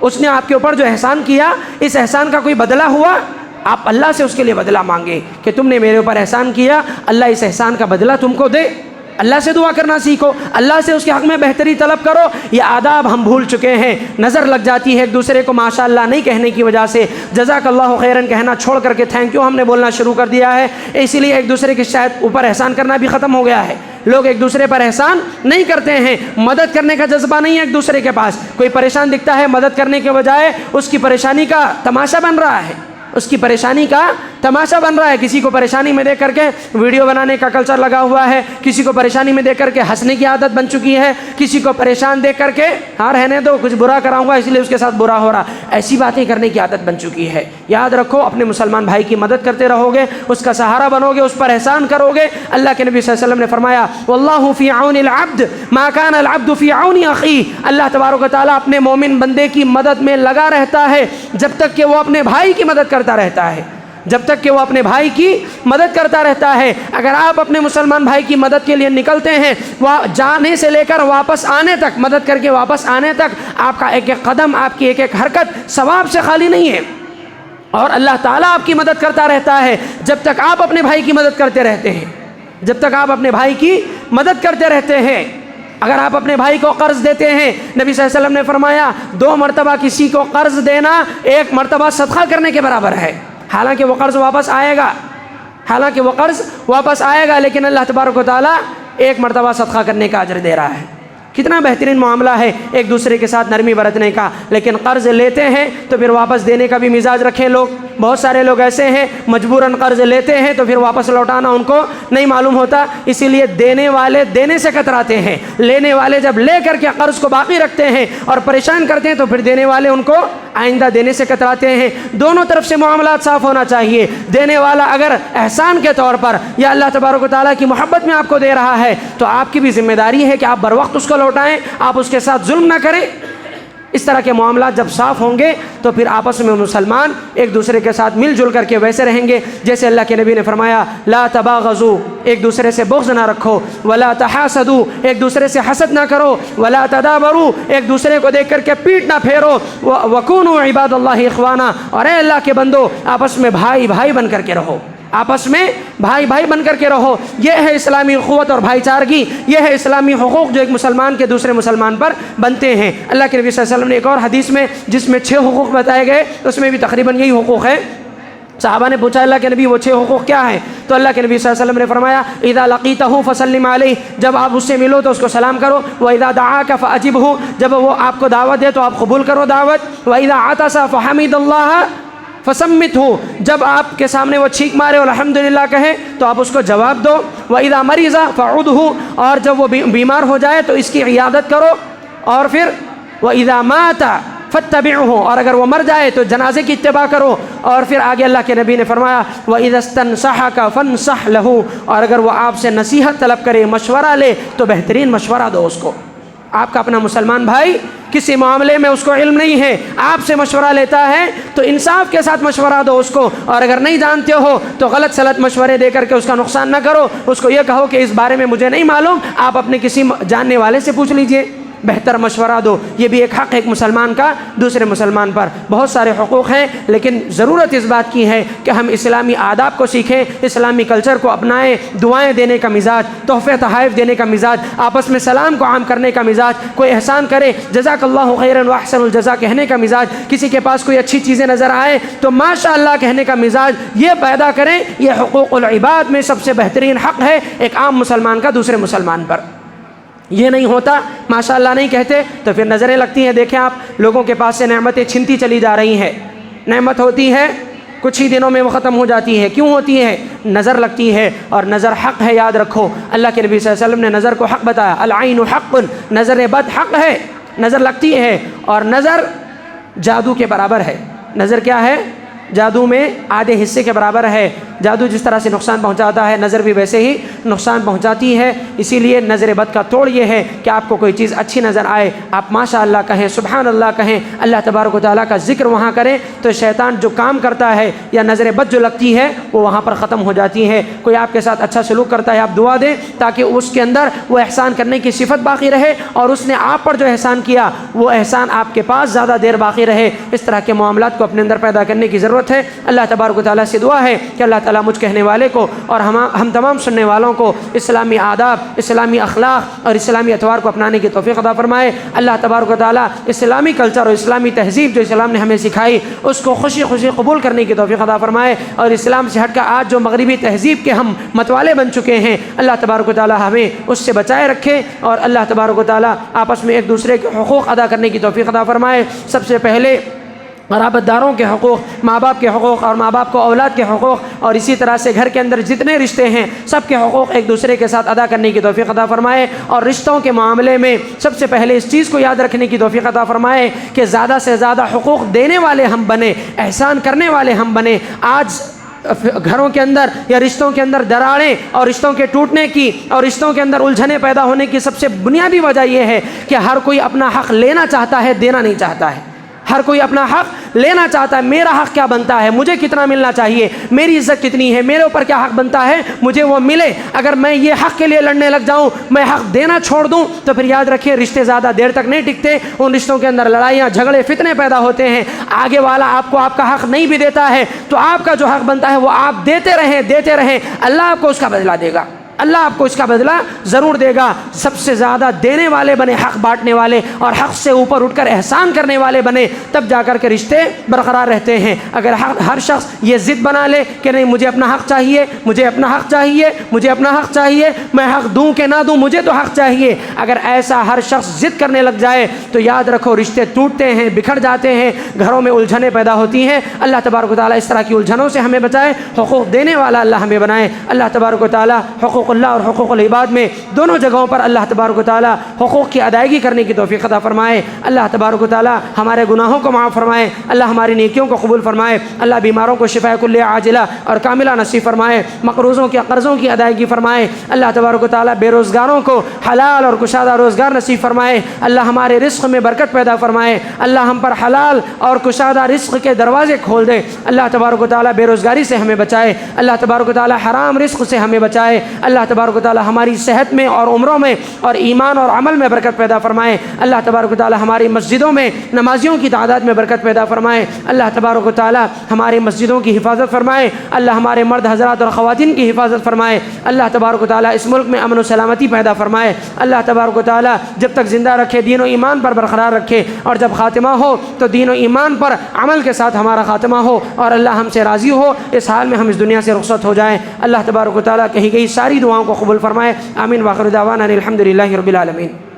اس نے آپ کے اوپر جو احسان کیا، اس احسان کا کوئی بدلہ ہوا؟ آپ اللہ سے اس کے لیے بدلہ مانگے کہ تم نے میرے اوپر احسان کیا، اللہ اس احسان کا بدلہ تم کو دے۔ اللہ سے دعا کرنا سیکھو، اللہ سے اس کے حق میں بہتری طلب کرو۔ یہ آداب ہم بھول چکے ہیں، نظر لگ جاتی ہے ایک دوسرے کو ماشاءاللہ نہیں کہنے کی وجہ سے، جزاک اللہ خیرن کہنا چھوڑ کر کے تھینک یو ہم نے بولنا شروع کر دیا ہے۔ اسی لیے ایک دوسرے کے شاید اوپر احسان کرنا بھی ختم ہو گیا ہے، لوگ ایک دوسرے پر احسان نہیں کرتے ہیں، مدد کرنے کا جذبہ نہیں ہے ایک دوسرے کے پاس۔ کوئی پریشان دکھتا ہے، مدد کرنے کے بجائے اس کی پریشانی کا تماشا بن رہا ہے، اس کی پریشانی کا تماشا بن رہا ہے۔ کسی کو پریشانی میں دیکھ کر کے ویڈیو بنانے کا کلچر لگا ہوا ہے، کسی کو پریشانی میں دیکھ کر کے ہنسنے کی عادت بن چکی ہے، کسی کو پریشان دیکھ کر کے ہاں رہنے دو، کچھ برا کراؤں گا اس لیے اس کے ساتھ برا ہو رہا، ایسی باتیں کرنے کی عادت بن چکی ہے۔ یاد رکھو، اپنے مسلمان بھائی کی مدد کرتے رہو گے، اس کا سہارا بنو گے، اس پر احسان کرو گے۔ اللہ کے نبی صلی اللہ علیہ وسلم نے فرمایا واللہ فی عون العبد ما کان العبد فی عون اخیہ، اللہ تبارک و تعالیٰ اپنے مومن بندے کی مدد میں لگا رہتا ہے جب تک کہ وہ اپنے بھائی کی مدد کرتا رہتا ہے، جب تک کہ وہ اپنے بھائی کی مدد کرتا رہتا ہے۔ اگر آپ اپنے مسلمان بھائی کی مدد کے لیے نکلتے ہیں، جانے سے لے کر واپس آنے تک، مدد کر کے واپس آنے تک آپ کا ایک ایک قدم، آپ کی ایک ایک حرکت ثواب سے خالی نہیں ہے، اور اللہ تعالیٰ آپ کی مدد کرتا رہتا ہے جب تک آپ اپنے بھائی کی مدد کرتے رہتے ہیں، جب تک آپ اپنے بھائی کی مدد کرتے رہتے ہیں۔ اگر آپ اپنے بھائی کو قرض دیتے ہیں، نبی صلی اللہ علیہ وسلم نے فرمایا 2 مرتبہ کسی کو قرض دینا 1 مرتبہ صدقہ کرنے کے برابر ہے۔ حالانکہ وہ قرض واپس آئے گا، حالانکہ وہ قرض واپس آئے گا، لیکن اللہ تبارک و تعالیٰ 1 مرتبہ صدقہ کرنے کا اجر دے رہا ہے۔ کتنا بہترین معاملہ ہے ایک دوسرے کے ساتھ نرمی برتنے کا۔ لیکن قرض لیتے ہیں تو پھر واپس دینے کا بھی مزاج رکھیں لوگ۔ بہت سارے لوگ ایسے ہیں مجبوراً قرض لیتے ہیں تو پھر واپس لوٹانا ان کو نہیں معلوم ہوتا، اسی لیے دینے والے دینے سے کتراتے ہیں، لینے والے جب لے کر کے قرض کو باقی رکھتے ہیں اور پریشان کرتے ہیں تو پھر دینے والے ان کو آئندہ دینے سے کتراتے ہیں۔ دونوں طرف سے معاملات صاف ہونا چاہیے۔ دینے والا اگر احسان کے طور پر یا اللہ تبارک و تعالیٰ کی محبت میں آپ کو دے رہا ہے تو آپ کی بھی ذمہ داری ہے کہ آپ بر وقت اس کو لوٹائیں، آپ اس کے ساتھ ظلم نہ کریں۔ اس طرح کے معاملات جب صاف ہوں گے تو پھر آپس میں مسلمان ایک دوسرے کے ساتھ مل جل کر کے ویسے رہیں گے جیسے اللہ کے نبی نے فرمایا لا تباغضوا، ایک دوسرے سے بغض نہ رکھو، ولا تحاسدوا، ایک دوسرے سے حسد نہ کرو، ولا تدابروا، ایک دوسرے کو دیکھ کر کے پیٹ نہ پھیرو، وکونوا عباد اللہ اخوانا، اور اے اللہ کے بندو آپس میں بھائی بھائی بن کر کے رہو۔ آپس میں بھائی بھائی بن کر کے رہو. یہ ہے اسلامی اخوت اور بھائی چارگی, یہ ہے اسلامی حقوق جو ایک مسلمان کے دوسرے مسلمان پر بنتے ہیں. اللہ کے نبی صلی اللہ علیہ وسلم نے ایک اور حدیث میں جس میں 6 حقوق بتائے گئے, اس میں بھی تقریباً یہی حقوق ہے. صحابہ نے پوچھا اللہ کے نبی وہ 6 حقوق کیا ہیں؟ تو اللہ کے نبی صلی اللہ علیہ وسلم نے فرمایا اذا لقیتہ فسلم علیہ, جب آپ اس سے ملو تو اس کو سلام کرو. واذا دعاک فاجبہ, جب وہ آپ کو دعوت دے تو آپ قبول کرو دعوت. واذا عطس فحمد اللہ فسمت ہو, جب آپ کے سامنے وہ چھینک مارے اور الحمدللہ کہے تو آپ اس کو جواب دو. وَإِذَا مَرِضَ فَعُدْهُ, اور جب وہ بیمار ہو جائے تو اس کی عیادت کرو. اور پھر وَإِذَا مَاتَ فَاتَّبِعْهُ, اور اگر وہ مر جائے تو جنازے کی اتباع کرو. اور پھر آگے اللہ کے نبی نے فرمایا وَإِذَا اسْتَنصَحَكَ فَانصَحْ لَهُ, اور اگر وہ آپ سے نصیحت طلب کرے, مشورہ لے تو بہترین مشورہ دو اس کو. آپ کا اپنا مسلمان بھائی کسی معاملے میں اس کو علم نہیں ہے, آپ سے مشورہ لیتا ہے تو انصاف کے ساتھ مشورہ دو اس کو. اور اگر نہیں جانتے ہو تو غلط سلط مشورے دے کر کے اس کا نقصان نہ کرو. اس کو یہ کہو کہ اس بارے میں مجھے نہیں معلوم, آپ اپنے کسی جاننے والے سے پوچھ لیجئے, بہتر مشورہ دو. یہ بھی ایک حق ہے ایک مسلمان کا دوسرے مسلمان پر. بہت سارے حقوق ہیں لیکن ضرورت اس بات کی ہے کہ ہم اسلامی آداب کو سیکھیں, اسلامی کلچر کو اپنائیں. دعائیں دینے کا مزاج, تحفے تحائف دینے کا مزاج, آپس میں سلام کو عام کرنے کا مزاج, کوئی احسان کرے جزاک اللہ خیرا واحسن الجزا کہنے کا مزاج, کسی کے پاس کوئی اچھی چیزیں نظر آئے تو ماشاء اللہ کہنے کا مزاج, یہ پیدا کریں. یہ حقوق العباد میں سب سے بہترین حق ہے ایک عام مسلمان کا دوسرے مسلمان پر. یہ نہیں ہوتا, ماشاء اللہ نہیں کہتے تو پھر نظریں لگتی ہیں. دیکھیں آپ لوگوں کے پاس سے نعمتیں چھنتی چلی جا رہی ہیں. نعمت ہوتی ہے کچھ ہی دنوں میں وہ ختم ہو جاتی ہے. کیوں ہوتی ہے؟ نظر لگتی ہے, اور نظر حق ہے, یاد رکھو. اللہ کے نبی صلی اللہ علیہ وسلم نے نظر کو حق بتایا, العین حق, نظر بد حق ہے, نظر لگتی ہے. اور نظر جادو کے برابر ہے. نظر کیا ہے؟ جادو میں آدھے حصے کے برابر ہے. جادو جس طرح سے نقصان پہنچاتا ہے نظر بھی ویسے ہی نقصان پہنچاتی ہے. اسی لیے نظر بد کا توڑ یہ ہے کہ آپ کو کوئی چیز اچھی نظر آئے, آپ ماشاء اللہ کہیں, سبحان اللہ کہیں, اللہ تبارک و تعالیٰ کا ذکر وہاں کریں تو شیطان جو کام کرتا ہے یا نظر بد جو لگتی ہے وہ وہاں پر ختم ہو جاتی ہے. کوئی آپ کے ساتھ اچھا سلوک کرتا ہے, آپ دعا دیں تاکہ اس کے اندر وہ احسان کرنے کی صفت باقی رہے, اور اس نے آپ پر جو احسان کیا وہ احسان آپ کے پاس زیادہ دیر باقی رہے. اس طرح کے معاملات کو اپنے اندر پیدا کرنے کی ضرورت ہے. اللہ تبارک و تعالیٰ سے دعا ہے کہ اللہ تعالیٰ مجھ کہنے والے کو اور ہم تمام سننے والوں کو اسلامی آداب, اسلامی اخلاق اور اسلامی اطوار کو اپنانے کی توفیق عطا فرمائے. اللہ تبارک و تعالیٰ اسلامی کلچر اور اسلامی تہذیب جو اسلام نے ہمیں سکھائی اس کو خوشی خوشی قبول کرنے کی توفیق عطا فرمائے. اور اسلام سے ہٹ کر آج جو مغربی تہذیب کے ہم متوالے بن چکے ہیں, اللہ تبارک و تعالیٰ ہمیں اس سے بچائے رکھے, اور اللہ تبارک و تعالیٰ آپس میں ایک دوسرے کے حقوق ادا کرنے کی توفیق عطا فرمائے. سب سے پہلے قرابت داروں کے حقوق, ماں باپ کے حقوق, اور ماں باپ کو اولاد کے حقوق, اور اسی طرح سے گھر کے اندر جتنے رشتے ہیں سب کے حقوق ایک دوسرے کے ساتھ ادا کرنے کی توفیق عطا فرمائے. اور رشتوں کے معاملے میں سب سے پہلے اس چیز کو یاد رکھنے کی توفیق عطا فرمائے کہ زیادہ سے زیادہ حقوق دینے والے ہم بنیں, احسان کرنے والے ہم بنیں. آج گھروں کے اندر یا رشتوں کے اندر دراڑیں اور رشتوں کے ٹوٹنے کی اور رشتوں کے اندر الجھنیں پیدا ہونے کی سب سے بنیادی وجہ یہ ہے کہ ہر کوئی اپنا حق لینا چاہتا ہے, دینا نہیں چاہتا ہے. ہر کوئی اپنا حق لینا چاہتا ہے, میرا حق کیا بنتا ہے, مجھے کتنا ملنا چاہیے, میری عزت کتنی ہے, میرے اوپر کیا حق بنتا ہے, مجھے وہ ملے. اگر میں یہ حق کے لیے لڑنے لگ جاؤں, میں حق دینا چھوڑ دوں تو پھر یاد رکھیں رشتے زیادہ دیر تک نہیں ٹکتے. ان رشتوں کے اندر لڑائیاں, جھگڑے, فتنے پیدا ہوتے ہیں. آگے والا آپ کو آپ کا حق نہیں بھی دیتا ہے تو آپ کا جو حق بنتا ہے وہ آپ دیتے رہیں. اللہ آپ کو اس کا بدلہ دے گا, اللہ آپ کو اس کا بدلہ ضرور دے گا. سب سے زیادہ دینے والے بنے, حق بانٹنے والے, اور حق سے اوپر اٹھ کر احسان کرنے والے بنے, تب جا کر کے رشتے برقرار رہتے ہیں. اگر ہر شخص یہ ضد بنا لے کہ نہیں مجھے اپنا حق چاہیے, مجھے اپنا حق چاہیے, مجھے اپنا حق چاہیے, میں حق دوں کہ نہ دوں, مجھے تو حق چاہیے, اگر ایسا ہر شخص ضد کرنے لگ جائے تو یاد رکھو رشتے ٹوٹتے ہیں, بکھر جاتے ہیں, گھروں میں الجھنیں پیدا ہوتی ہیں. اللہ تبارک و تعالیٰ اس طرح کی الجھنوں سے ہمیں بچائے, حقوق دینے والا اللہ ہمیں بنائے. اللہ تبارک و تعالیٰ حقوق اللہ اور حقوق العباد میں دونوں جگہوں پر اللہ تبارک و تعالیٰ حقوق کی ادائیگی کرنے کی توفیق عطا فرمائے. اللہ تبارک و تعالیٰ ہمارے گناہوں کو معاف فرمائے, اللہ ہماری نیکیوں کو قبول فرمائے, اللہ بیماروں کو شفاء کلیہ عاجلہ اور کاملہ نصیب فرمائے, مقروضوں کے قرضوں کی ادائیگی فرمائے. اللہ تبارک و تعالیٰ بے روزگاروں کو حلال اور کشادہ روزگار نصیب فرمائے. اللہ ہمارے رزق میں برکت پیدا فرمائے, اللہ ہم پر حلال اور کشادہ رزق کے دروازے کھول دے. اللہ تبارک و تعالیٰ بے روزگاری سے ہمیں بچائے, اللہ تبارک و تعالیٰ حرام رزق سے ہمیں بچائے. اللہ اللہ تبارک و تعالی ہماری صحت میں اور عمروں میں اور ایمان اور عمل میں برکت پیدا فرمائے۔ اللہ تبارک و تعالی ہماری مسجدوں میں نمازیوں کی تعداد میں برکت پیدا فرمائے۔ اللہ تبارک و تعالی ہماری مسجدوں کی حفاظت فرمائے۔ اللہ ہمارے مرد حضرات اور خواتین کی حفاظت فرمائے۔ اللہ تبارک و تعالی اس ملک میں امن و سلامتی پیدا فرمائے۔ اللہ تبارک و تعالی جب تک زندہ رکھے دین و ایمان پر برقرار رکھے، اور جب خاتمہ ہو تو دین و ایمان پر عمل کے ساتھ ہمارا خاتمہ ہو، اور اللہ ہم سے راضی ہو، اس حال میں ہم اس دنیا سے رخصت ہو جائیں۔ اللہ تبارک و تعالی کہی گئی ساری دعاؤں کو قبول فرمائے۔ آمین۔ وآخر دعوانا الحمد للہ رب العالمین۔